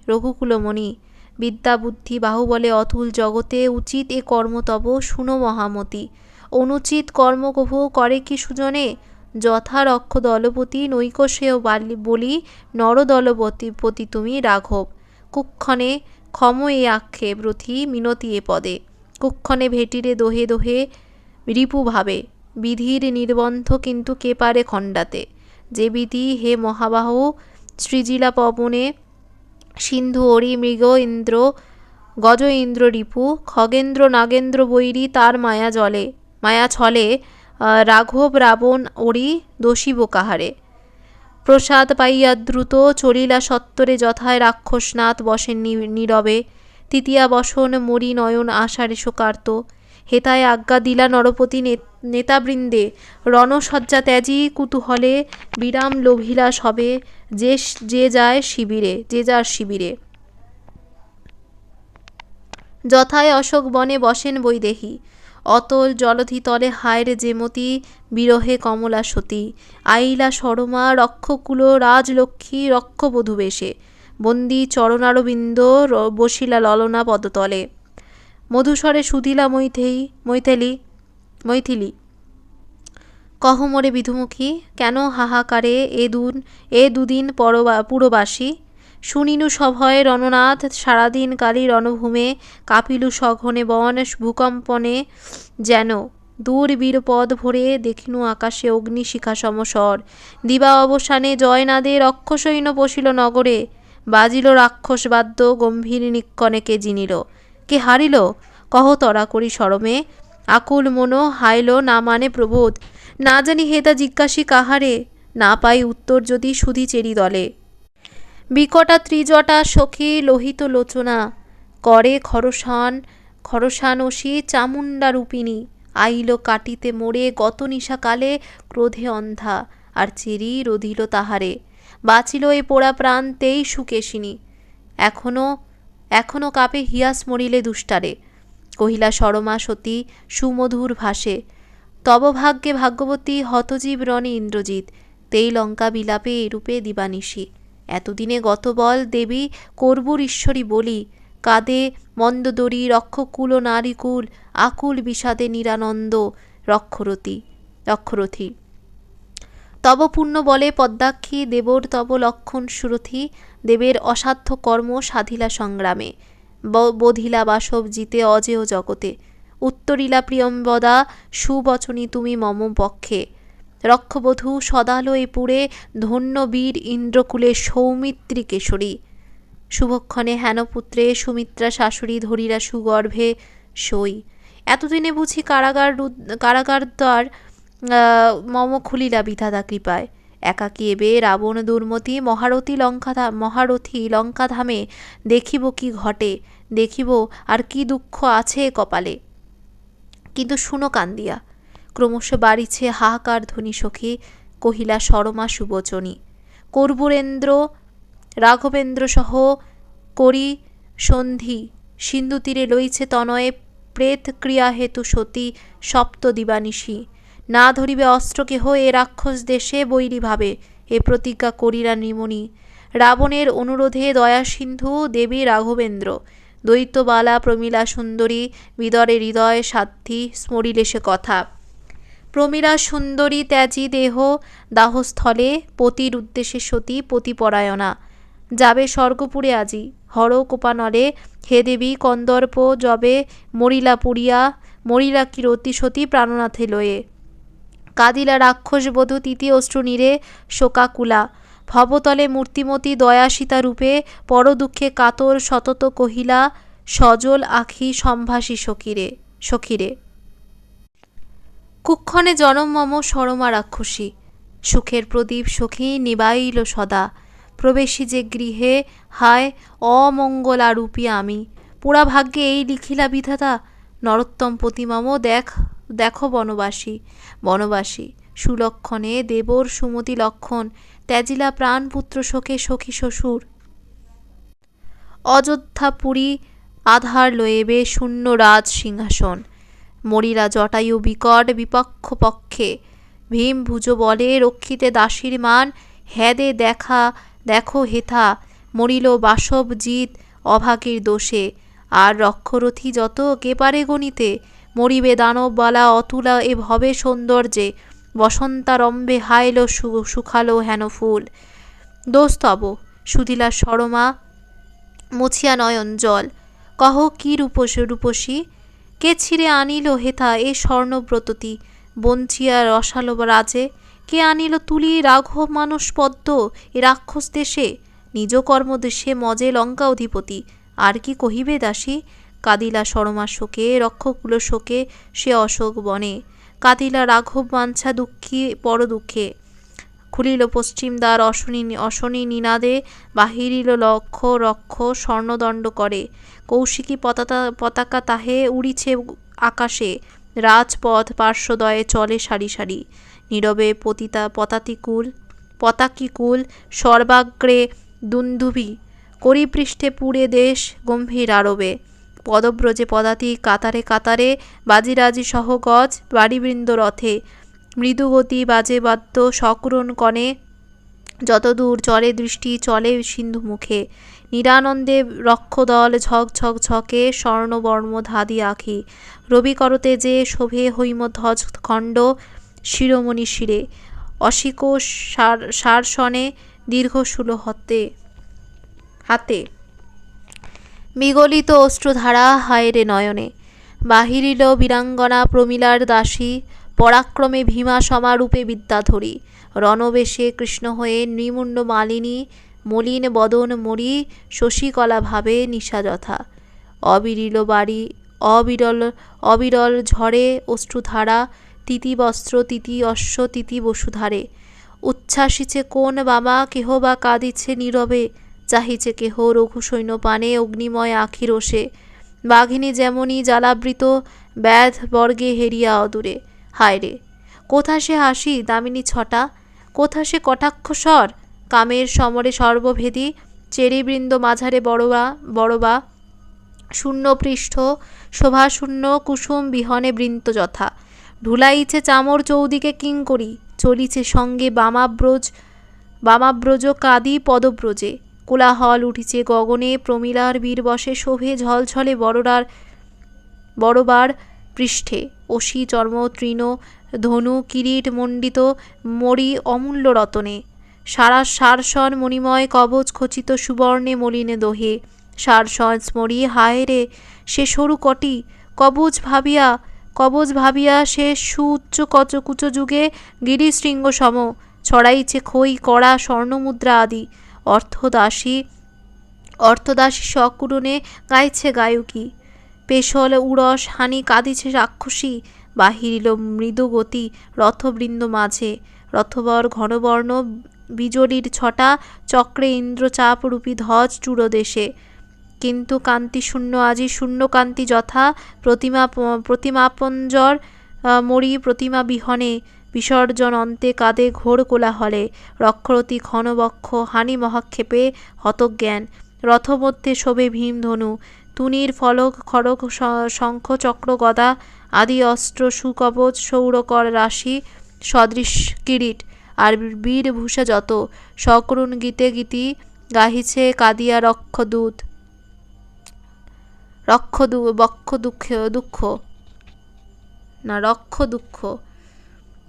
রঘুকুলমণি। বিদ্যা বুদ্ধি বাহুবলে অতুল জগতে, উচিত এ কর্ম তব শুনো মহামতি। অনুচিত কর্ম কভু করে কি সুজনে, যথা রক্ষ দলপতি নৈকশেয় বলি, নরদলপতি তুমি রাঘব। কুক্ষণে ক্ষম এ আক্ষেপ রথি মিনতি এ পদে, কুক্ষণে ভেটিরে দোহে দোহে রিপু ভাবে। বিধির নির্বন্ধ কিন্তু কে পারে খণ্ডাতে, যে বিধি হে মহাবাহু সৃজিলা পবনে। সিন্ধু অরি মৃগ ইন্দ্র গজ ইন্দ্র রিপু, খগেন্দ্র নাগেন্দ্র বৈরী তার মায়া ছলে। রাঘব রাবণ অরি দোষিব কাহারে। প্রসাদ পাইয়া দ্রুত চলিলা সত্তরে, যথায় রাক্ষসনাথ বসেন নীরবে। তৃতীয়া বসন মরি নয়ন আষাঢ়ে শোকার্ত, হেতায় আজ্ঞা দিলা নরপতি নেতাবৃন্দে। রণসজ্জা ত্যাজি কুতূহলে, বিরাম লোভিলা সবে যে যার শিবিরে। যথায় অশোক বনে বসেন বৈদেহী, অতল জলধি তলে হায়রে যেমতি। বিরহে কমলা সতী আইলা সরমা, রক্ষকুল রাজলক্ষ্মী রক্ষবধূ বেশে। বন্দী চরণারবিন্দ বসিলা ললনা পদতলে। মধুস্বরে সুধিলা মৈথিলী, কহ মোরে বিধুমুখী, কেন হাহাকারে এ দুদিন পুরবাসী। শুনিনু সভয়ে রণনাথ সারাদিন কালী রণভূমে, কাঁপিলু সঘনে বন ভূকম্পনে যেন। দূর বীরপদ ভরে দেখিনু আকাশে অগ্নিশিখা সমস্বর। দিবা অবসানে জয়নাদে রক্ষসৈন্য পশিল নগরে, বাজিল রাক্ষস বাদ্য গম্ভীর নিক্ষণে কে জিনিল। কে হারিল কহ তরা করি সরমে, আকুল মন হাইল না মানে প্রবোধ। না জানি হেতা জিজ্ঞাসী কাহারে, না পাই উত্তর যদি সুধি চেরি দলে। বিকটা ত্রিজটা সখী লোহিত লোচনা, করে খরসানসী চামুণ্ডা রূপিণী। আইল কাটিতে মোড়ে গত নিশাকালে, ক্রোধে অন্ধা আর চেরি রোধিল তাহারে। বাঁচিল এ পোড়া প্রাণ তেই সুকেশিনী, এখনো কাপে হিয়াস মরিলে দুষ্টারে। কহিলা সরমা সতী সুমধুর ভাষে, তব ভাগ্যে ভাগ্যবতী হতজীব রণে ইন্দ্রজিৎ। তেই লঙ্কা বিলাপে এরূপে দিবানিশি। এতদিনে গত বল দেবী করবুর ঈশ্বরী বলি, কাঁদে মন্দদরি রক্ষকুল নারীকুল, আকুল বিষাদে নিরানন্দ রক্ষরথী। তব পূর্ণ বলে পদ্মাক্ষী দেবর তব লক্ষণ সুরথি। দেবের অসাধ্য কর্ম সাধিলা সংগ্রামে, বধিলা বাসব জিতে অজেয় জগতে। উত্তরিলা প্রিয়ম্বদা সুবচনী তুমি মম পক্ষে। রক্ষবধূ সদালয়ে পুরে ধন্য বীর ইন্দ্রকুলে সৌমিত্রী কেশরী। শুভক্ষণে হেনপুত্রে সুমিত্রা শাশুড়ি ধরিরা সুগর্ভে সই। এতদিনে বুঝি কারাগার দ্বার মম খুলিলা বিধাতা কৃপায়। একাকী এবে রাবণ দুর্মতি মহারথী লঙ্কাধামে দেখিব কি ঘটে, দেখিব আর কি দুঃখ আছে কপালে। কিন্তু শুনো কান্দিয়া, ক্রমশ বাড়িছে হাহাকার ধ্বনি সখী, কহিলা সরমা সুবচনী। কর্পূরেন্দ্র রাঘবেন্দ্র সহ করি সন্ধি, সিন্ধু তীরে লইছে তনয়ে প্রেত ক্রিয়া হেতু সতী সপ্ত দিবানিশি। না ধরিবে অস্ত্র কেহ এ রাক্ষস দেশে বৈরী ভাবে, এ প্রতিজ্ঞা করিরা নৃমণি। রাবণের অনুরোধে দয়া সিন্ধু দেবী রাঘবেন্দ্র, দৈত্যবালা প্রমীলা সুন্দরী বিদরে হৃদয় সাধ্যি স্মরিলে সে কথা। প্রমীলা সুন্দরী ত্যাজি দেহ দাহস্থলে, পতির উদ্দেশ্যে সতী পতিপরায়ণা। যাবে স্বর্গপুরে আজি হর কোপানলে, হে দেবী কন্দর্প যবে মরিলা পুরিয়া, মরিলা কিরতি সতী প্রাণনাথে লয়ে। কাদিলা রাক্ষস বধূ তিতি অশ্রু নীরে শোকাকুলা, ভবতলে মূর্তিমতী দয়া সীতা রূপে পর দুঃখে কাতর সতত কহিলা সজল আখি সম্ভাসী সখীরে। কুক্ষণে জনম মম সরমা রাক্ষসী, সুখের প্রদীপ সখী নিবাইল সদা। প্রবেশী যে গৃহে হায় অমঙ্গলারূপী আমি, পুরা ভাগ্যে এই লিখিলা বিধাতা। নরোত্তম পতি মম দেখো বনবাসী সুলক্ষণে দেবর সুমতি লক্ষণ, ত্যাজিলা প্রাণপুত্র শোকে সখী শ্বশুর। অযোধ্যাপুরী আধার লয়েবে শূন্য রাজ সিংহাসন, মরিলা জটায়ু বিকট বিপক্ষ পক্ষে। ভীম ভুজ বলে রক্ষিতে দাসীর মান, হ্যাদে দেখো হেথা মরিল বাসব জিত অভাগীর দোষে। আর রক্ষরথী যত কে পারে গণিতে, মরিবে দানববালা অতুলা এ ভবে সৌন্দর্যে। বসন্তারম্ভে হাইল সুখালো হেন ফুল, দোস্তব সুধিলা সরমা মুছিয়া নয়ন জল। কহ কি রূপসী, কে ছিঁড়ে আনিল হেথা এ স্বর্ণব্রততী, বঞ্চিয়া রসালো রাজে। কে আনিল তুলি রাঘব মানস পদ্ম এ রাক্ষস দেশে, নিজ কর্মদেশে মজে লঙ্কা অধিপতি। আর কি কহিবে দাসী, কাদিলা সরমা শোকে রক্ষকুল শোকে সে অশোক বনে। কাদিলা রাঘব বাঞ্ছা দুঃখী পর দুঃখে, খুলিল পশ্চিম দ্বার অশনি নিনাদে। বাহিরিল রক্ষ স্বর্ণদণ্ড করে, কৌশিকী পতাকা তাহে উড়িছে আকাশে। রাজপথ পার্শ্বদয়ে চলে সারি সারি, নীরবে পতাকিকুল সর্বাগ্রে দুন্দুভি। করিপৃষ্ঠে পুরে দেশ গম্ভীর আরবে, পদব্রজে পদাতি কাতারে কাতারে। বাজিরাজি সহ গজ বাড়িবৃন্দ রথে, মৃদুগতি বাজে বাদ্য সকরুণ কণে। যতদূর চলে দৃষ্টি চলে সিন্ধু মুখে, নিরানন্দে রক্ষদল ঝকঝক ঝকে স্বর্ণবর্ম ধাদি আখি। রবি করতে যে শোভে হৈমধ্বজ খণ্ড শিরোমণি শিরে, অসিক সারসনে দীর্ঘশূল হাতে। বিগলিত অশ্রুধারা হায়রে নয়নে, বাহিরিল বীরাঙ্গনা প্রমীলার দাসী। পরাক্রমে ভীমা সমারূপে বিদ্যাধরী, রণবেশে কৃষ্ণ হয়ে নৃমুণ্ড মালিনী। মলিন বদন মরি শশীকলা ভাবে নিশা যথা, অবিরল ঝরে অশ্রুধারা। তিতিবস্ত্র তিতি অশ্ব তিতি বসুধারে, উচ্ছ্বাসিছে কোন বামা কেহ বা কাঁদিছে নীরবে। চাহিছে কেহ রঘু সৈন্য পানে অগ্নিময় আখি রোষে। বাঘিনী যেমনি জ্বালাবৃত ব্যাধ বর্গে হেরিয়া অদূরে। হায়রে কোথা সে হাসি দামিনী ছটা, কোথা সে কটাক্ষ স্বর কামের সমরে সর্বভেদী। চেরিবৃন্দ মাঝারে বড়বা শূন্য পৃষ্ঠ শোভাশূন্য কুসুম বিহনে বৃন্ত যথা। ঢুলাইছে চামর চৌদিকে কিঙ্করী, চলিছে সঙ্গে বামাব্রজ কাদি পদব্রজে। কোলাহল উঠিছে গগনে প্রমীলার বীরবশে, শোভে ঝলঝলে বড়বার পৃষ্ঠে। অসি চর্ম তৃণ ধনু কিরীট মণ্ডিত মরি অমূল্য রতনে। সারসন মণিময় কবচ খচিত সুবর্ণে মলিনে দোহে। সারসন স্মরি হায় রে সে সরু কটি, কবচ ভাবিয়া সে সুউচ্চ কুচ যুগে গিরিশৃঙ্গ সম ছড়াইছে খই কড়া স্বর্ণমুদ্রা আদি। অর্থদাসী সকুরণে গাইছে গায়কী, পেশল উরস হানি কাঁদিছে রাক্ষসী। বাহিরিল মৃদুগতি রথবৃন্দ মাঝে, রথবর ঘনবর্ণ বিজলীর ছটা, চক্রে ইন্দ্রচাপ রূপী ধ্বজ চূড়দেশে। কিন্তু কান্তিশূন্য আজি শূন্য কান্তি যথা, প্রতিমাপঞ্জর মরি প্রতিমা বিহনে। বিসর্জন অন্তে কাঁদে ঘোর কোলাহলে, রক্ষরতি ঘনবক্ষ হানি মহাক্ষেপে হতজ্ঞান। রথমধ্যে শোভে ভীমধনু, তুনির ফলক খড়গ শঙ্খ চক্র গদা আদি অস্ত্র, সুকবচ সৌরকর রাশি সদৃশ কিরীট আর বীরভূষা যত। সকরুণ গীতে গীতি গাহিছে কাঁদিয়া রক্ষ দুঃখ।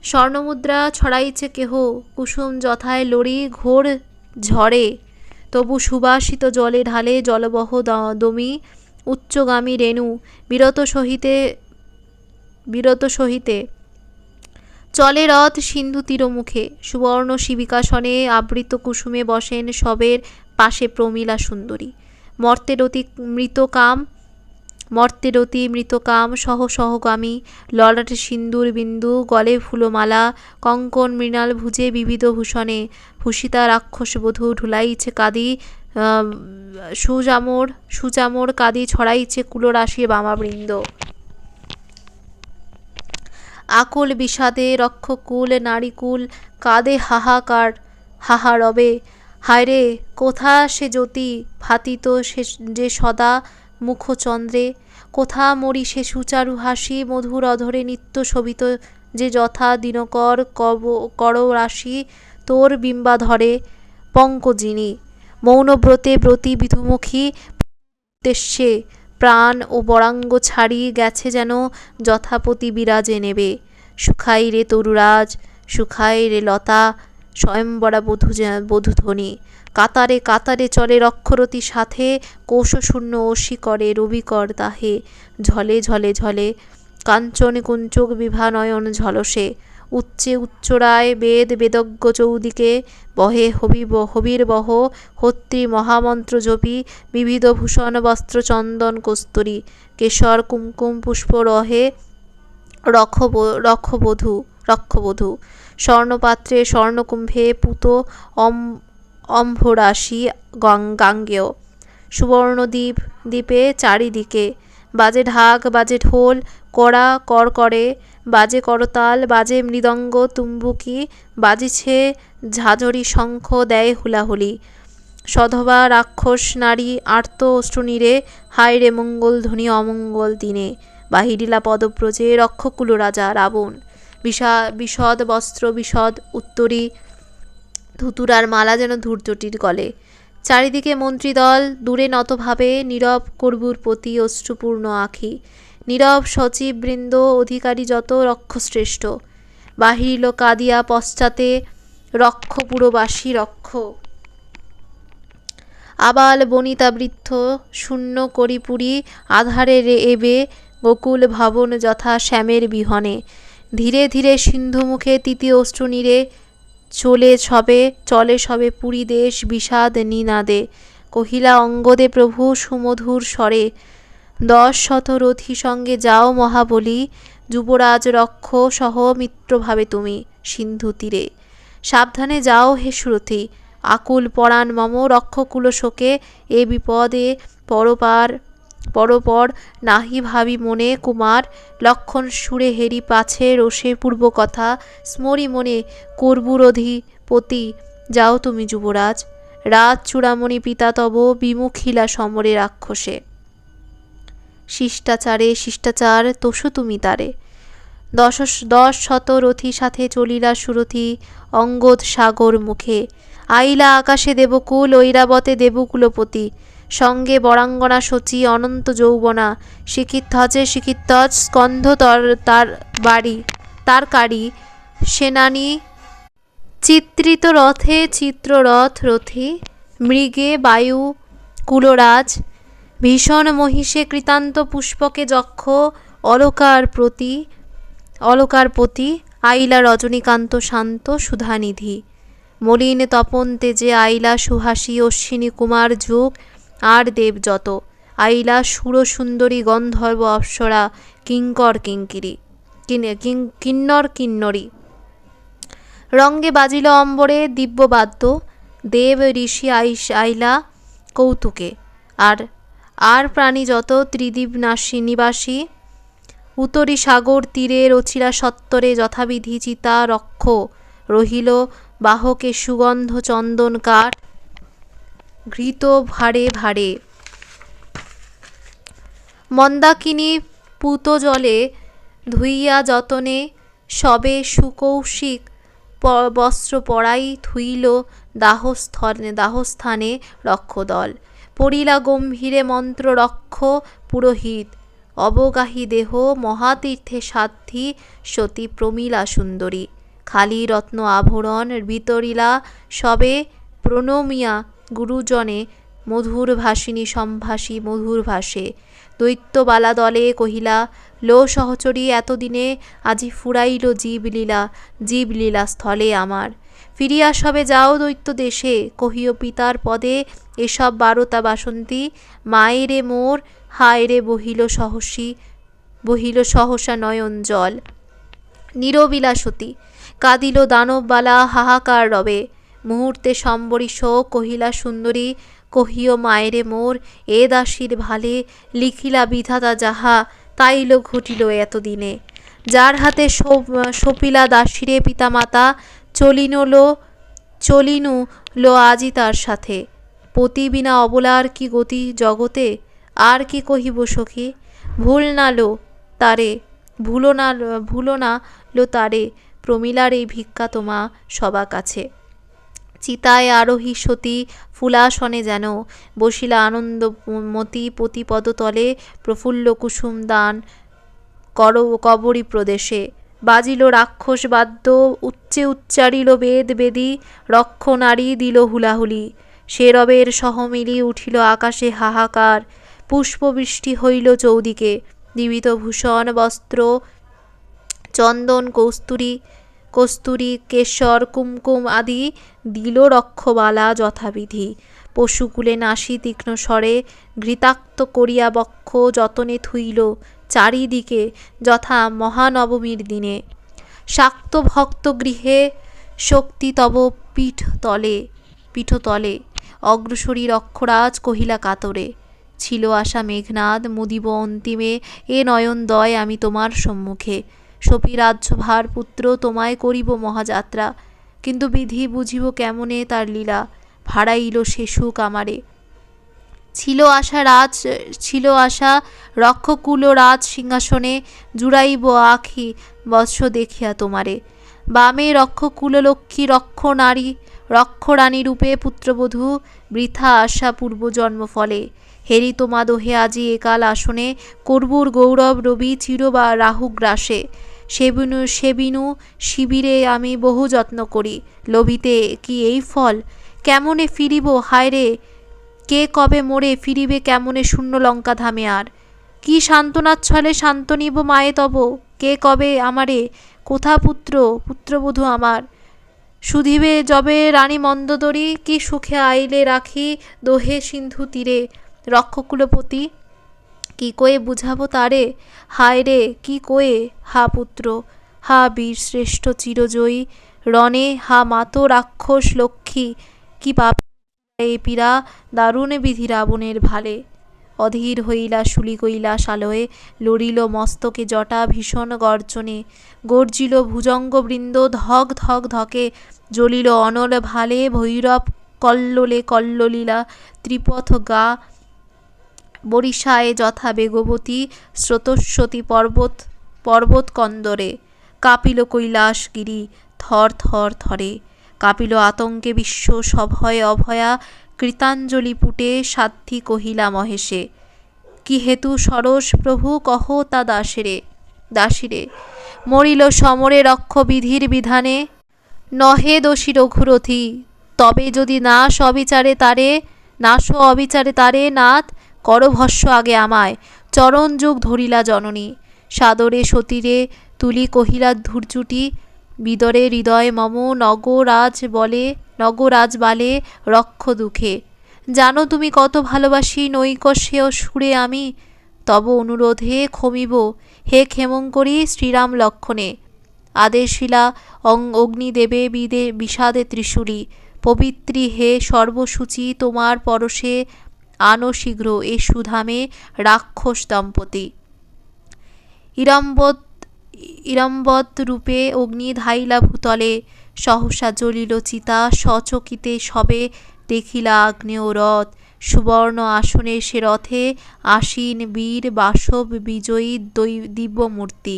স্বর্ণমুদ্রা ছড়াইছে কেহ, কুসুম যথায় লড়ি ঘোর ঝরে। তবু সুবাসিত জলে ঢালে জলবহ দমি, উচ্চগামী রেণু বিরত সহিতে চলে রথ সিন্ধু তীরমুখে। সুবর্ণ শিবিকাসনে আবৃত কুসুমে বসেন সবের পাশে প্রমীলা সুন্দরী। মর্তেরতি মৃতকাম সহগামী, ললাটে সিন্দুর বিন্দু গলে ফুলমালা, কঙ্কণ মৃণাল ভুজে বিবিধ ভূষণে। ভূষিতা রাক্ষস বধূ ঢুলাইছে কাদি, সুচামর কাদি ছড়াইছে কুলরাশি বামাবৃন্দ। আকুল বিষাদে রক্ষকুল নারীকুল কাঁদে হাহারবে। হায়রে কোথা সে জ্যোতি ভাতিত যে সদা মুখচন্দ্রে, কোথা মরি সে সুচারু হাসি মধুর অধরে নিত্য শোভিত যে যথা দিনকর কররাশি তোর বিম্বাধরে পঙ্কজিনী। মৌনব্রতে ব্রতী বিধুমুখী উদ্দেশ্যে প্রাণ ও বরাঙ্গ ছাড়ি গেছে যেন যথাপতি বিরাজে নেবে। সুখাই রে তরুরাজ সুখাই রে লতা স্বয়ম্বরা বধূধ্বনি, কাতারে কাতারে চলে রক্ষরতি সাথে, কোশশূন্য অসি করে রবিকর দাহে। ঝলে ঝলে ঝলে কাঞ্চন কুঞ্চক বিভা নয়ন ঝলসে, উচ্চে উচ্চরায় বেদজ্ঞ চৌদিকে বহে হবির্বহ হত্রী মহামন্ত্র জপি, বিবিধ ভূষণ বস্ত্র চন্দন কস্তুরী, কেশর কুমকুম পুষ্প রহে রক্ষবধূ। স্বর্ণপাত্রে স্বর্ণকুম্ভে পুত অম্ভরাশি গাঙ্গেয়। সুবর্ণদ্বীপে চারিদিকে বাজে ঢাক বাজে ঢোল কড়া করে, বাজে করতাল বাজে মৃদঙ্গ তুম্বুকি, বাজিছে ঝাঁঝরি শঙ্খ দেয় হুলাহুলি। সধবা রাক্ষস নারী আর্ত অশ্রুনীরে, হায় রে মঙ্গল ধ্বনি অমঙ্গল দিনে। বাহিরিলা পদব্রজে রক্ষকুল রাজা রাবণ, বিশদ বস্ত্র বিশদ উত্তরী, ধুতুরার মালা যেন ধূর্জটির গলে। চারিদিকে মন্ত্রীদল দূরে নতভাবে, নীরব কর্বূরপতি অশ্রুপূর্ণ আখি। নীরব সচিববৃন্দ অধিকারী যত রক্ষশ্রেষ্ঠ, বাহিরিল কাঁদিয়া পশ্চাতে রক্ষপুরবাসী রক্ষ। আবাল বনিতা বৃদ্ধ শূন্য করিপুরী, আধারে এবে গোকুল ভবন যথা শ্যামের বিহনে। ধীরে ধীরে সিন্ধুমুখে তৃতীয় অশ্রুনীরে চলে সবে পুরী দেশ বিষাদ নিনাদে। কহিলা অঙ্গদে প্রভু সুমধুর স্বরে, 10 রথী সঙ্গে যাও মহাবলী, যুবরাজ রক্ষ সহ মিত্রভাবে তুমি সিন্ধু তীরে। সাবধানে যাও হে সুরথী, আকুল পরাণ মম রক্ষকুল শোকে। এ বিপদে পরপর নাহি ভাবি মনে কুমার, লক্ষণ সুরে হেরি পাছে রোষে পূর্বকথা। স্মরি মনে কর্বূরধিপতি, যাও তুমি যুবরাজ। রাজ চূড়ামণি পিতা তব বিমুখিলা সমরে রাক্ষসে। শিষ্টাচার তোষো তুমি তারে। 10 রথী সাথে চলিলা সুরথী, অঙ্গদ সাগর মুখে। আইলা আকাশে দেবকুল ঐরাবতে দেবকুলপতি, সঙ্গে বরাঙ্গনা শচী অনন্ত যৌবনা। শিখিধ্বজ স্কন্ধ তার কারি, সেনানী চিত্রিত রথে চিত্ররথ রথী। মৃগে বায়ু কুলরাজ ভীষণ মহিষে কৃতান্ত পুষ্পকে যক্ষ অলকার প্রতি আইলা রজনীকান্ত শান্ত সুধানিধি মলিন তপন তেজে আইলা সুহাসী অশ্বিনী কুমার যুগ আর দেব যত আইলা সুরসুন্দরী গন্ধর্ব অপ্সরা কিঙ্কর কিঙ্কিরি কিন্নর কিন্নরী রঙ্গে বাজিল অম্বরে দিব্যবাদ্য দেব ঋষি আইলা কৌতুকে আর প্রাণী যত ত্রিদিব নিবাসী উতরি সাগর তীরে রচিলা সত্তরে যথাবিধি চিতা রক্ষ রহিল বাহকে সুগন্ধ চন্দন কাঠ ঘৃত ভারে ভারে মন্দাকিনী পুত জলে ধুইয়া যতনে সবে সুকৌশিক বস্ত্র পরাই থুইল দাহস্থানে রক্ষদল পড়িলা গম্ভীরে মন্ত্র রক্ষ পুরোহিত অবগাহী দেহ মহাতীর্থে সাধ্বী সতী প্রমীলা সুন্দরী খালি রত্ন আভরণ বিতরিলা সবে প্রণমিয়া গুরুজনে মধুর ভাসিনী সম্ভাসী মধুর ভাসে দৈত্যবালা দলে কহিলা লো সহচরী এতদিনে আজি ফুরাইল জীবলীলা স্থলে আমার ফিরিয়া সবে যাও দৈত্য দেশে কহিও পিতার পদে এসব বারতা বাসন্তী মায়েরে মোর হায়রে বহিল সহসা নয়ন জল নীরবিলা সতী কাঁদিল দানববালা হাহাকার রবে মুহূর্তে সম্বরী শোক কহিলা সুন্দরী কহিও মায়েরে মোর এ দাসীর ভালে লিখিলা বিধাতা যাহা তাইল ঘটিল এতদিনে যার হাতে সপিলা দাসীরে পিতামাতা চলিনু লো আজি তার সাথে পতি বিনা অবলার কি গতি জগতে আর কি কহিব সখী ভুলো না লো তারে প্রমীলার এই ভিক্ষা তোমা সবা কাছে চিতায় আরোহী সতী ফুলাসনে যেন বসিলা আনন্দমতী পতিপদতলে প্রফুল্ল কুসুম দান কবরী প্রদেশে বাজিল রাক্ষস বাদ্য উচ্চারিল বেদ বেদী রক্ষ নারী দিল হুলাহুলি সে রবের সহমিলি উঠিল আকাশে হাহাকার পুষ্পবৃষ্টি হইল চৌদিকে দিবিত ভূষণ বস্ত্র চন্দন কস্তুরী কেশর কুমকুম আদি দিল রক্ষবালা যথাবিধি পশুকুলে নাসি তীক্ষ্ণ স্বরে ঘৃতাক্ত করিয়া বক্ষ যতনে থুইল চারিদিকে যথা মহানবমীর দিনে শাক্ত ভক্ত গৃহে শক্তি তব পীঠতলে অগ্রসরী রক্ষরাজ কহিলা কাতরে ছিল আশা মেঘনাদ মুদিব অন্তিমে এ নয়নদয় আমি তোমার সম্মুখে সপী রাজ্যভার পুত্র তোমায় করিব মহাযাত্রা কিন্তু বিধি বুঝিব কেমনে তার লীলা ভাড়াইল সে সুখ আমারে ছিল আশা রক্ষকুল রাজ সিংহাসনে জুড়াইব আখি বৎস দেখিয়া তোমারে বামে রক্ষকুল লক্ষ্মী রক্ষরানী রূপে পুত্রবধূ বৃথা আশা পূর্বজন্ম ফলে হেরি তোমা দোহে আজি একাল আসনে কর্বুর গৌরব রবি চির বা রাহু গ্রাসে সেবিনু শিবিরে আমি বহু যত্ন করি লোভিতে কি এই ফল কেমনে ফিরিব হায়রে কে কবে মোরে ফিরিবে কেমনে শূন্য লঙ্কা ধামে আর কি সান্ত্বনার ছলে শান্ত নিব মায়ে তব কে কবে আমারে কোথা পুত্রবধূ আমার সুধিবে যবে রানী মন্দোদরী কি সুখে আইলে রাখি দোহে সিন্ধু তীরে রক্ষকুলপতি কি কয়ে বুঝাবো তারে হায় রে কি কয়ে হা পুত্র হা বীর শ্রেষ্ঠ চিরজয়ী রণে হা মাতো রাক্ষস লক্ষ্মী কি পাপ এ পীড়া দারুণে বিধি রাবণের ভালে অধীর হইলা শুলি কৈলাস আলোয় লড়িল মস্তকে জটা ভীষণ গর্জনে গর্জিল ভুজঙ্গ বৃন্দ ধক ধক ধকে জ্বলিল অনল ভালে ভৈরব কল্লোলীলা ত্রিপথ গা বরিশায় যথা বেগবতী স্রোতস্বতী পর্বত কন্দরে কাঁপিল কৈলাসগিরি থর থর থরে কাঁপিল আতঙ্কে বিশ্ব সভয় অভয়া কৃতাঞ্জলি পুটে সাধ্বী কহিলা মহেশে কি হেতু সরস প্রভু কহ তা দাসীরে মরিল সমরে রক্ষ বিধির বিধানে নহে দোষী রঘুরথী তবে যদি নাশ অবিচারে তারে নাথ করভস্য আগে আমায়, চরণ যুগ ধরিলা জননী। সাদরে সতীরে তুলি কহিলা ধূর্যুটি, বিদরে হৃদয় মম নগরাজ বালে রক্ষ দুঃখে। জানো তুমি কত ভালোবাসি, নৈকস্যে ও সুরে আমি তব অনুরোধে ক্ষমিব হে ক্ষেমঙ্করী শ্রীরাম লক্ষণে। আদেশিলা অগ্নিদেবে বিষাদে ত্রিশূলী, পবিত্রী হে সর্বসূচি তোমার পরশে আনো শীঘ্র এ সুধামে রাক্ষস দম্পতি। ইরম্বৎ রূপে অগ্নি ধাইলা ভূতলে, সহসা জ্বলিল চিতা সচকিতে সবে দেখিলা আগ্নেয় রথ। সুবর্ণ আসনে সে রথে আসীন বীর বাসব বিজয়ী দিব্যমূর্তি।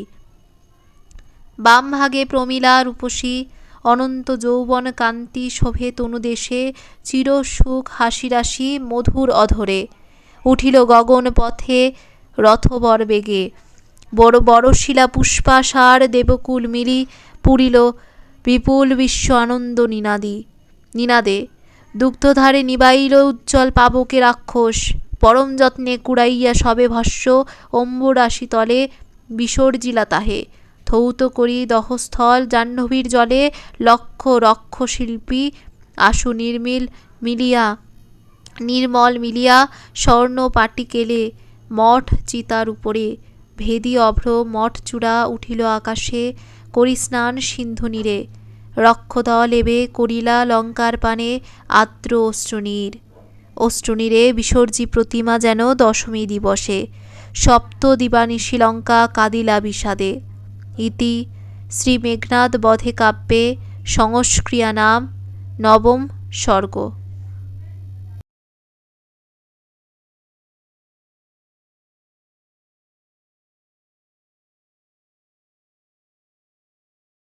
বাম ভাগে প্রমীলা রূপসী, অনন্ত যৌবন কান্তি শোভে তনুদেশে, চিরসুখ হাসিরাশি মধুর অধরে। উঠিল গগন পথে রথবর বেগে, বড় বড়শিলা পুষ্পাসার দেবকুল মিলি পুরিল বিপুল বিশ্ব আনন্দ নিনাদে। দুগ্ধধারে নিবাইল উজ্জ্বল পাবকে রাক্ষস, পরম যত্নে কুড়াইয়া সবে ভস্য অম্বুরাশি তলে বিসর্জিলা তাহে। ধৌত করি দহস্থল জাহ্নবীর জলে, লক্ষ রক্ষ শিল্পী আশু নির্মল মিলিয়া স্বর্ণ পাটিকেলে মঠ চিতার উপরে। ভেদি অভ্র মঠ চূড়া উঠিল আকাশে, করি স্নান সিন্ধু নীরে। রক্ষদল এবে করিলা লঙ্কার পানে আর্দ্র অশ্রুনীরে বিসর্জি প্রতিমা যেন দশমী দিবসে। সপ্ত দিবানিশি লঙ্কা কাঁদিলা বিষাদে। ইতি শ্রী মেঘনাদ বধে কাব্যে সংস্ক্রিয়া নাম নবম সর্গ।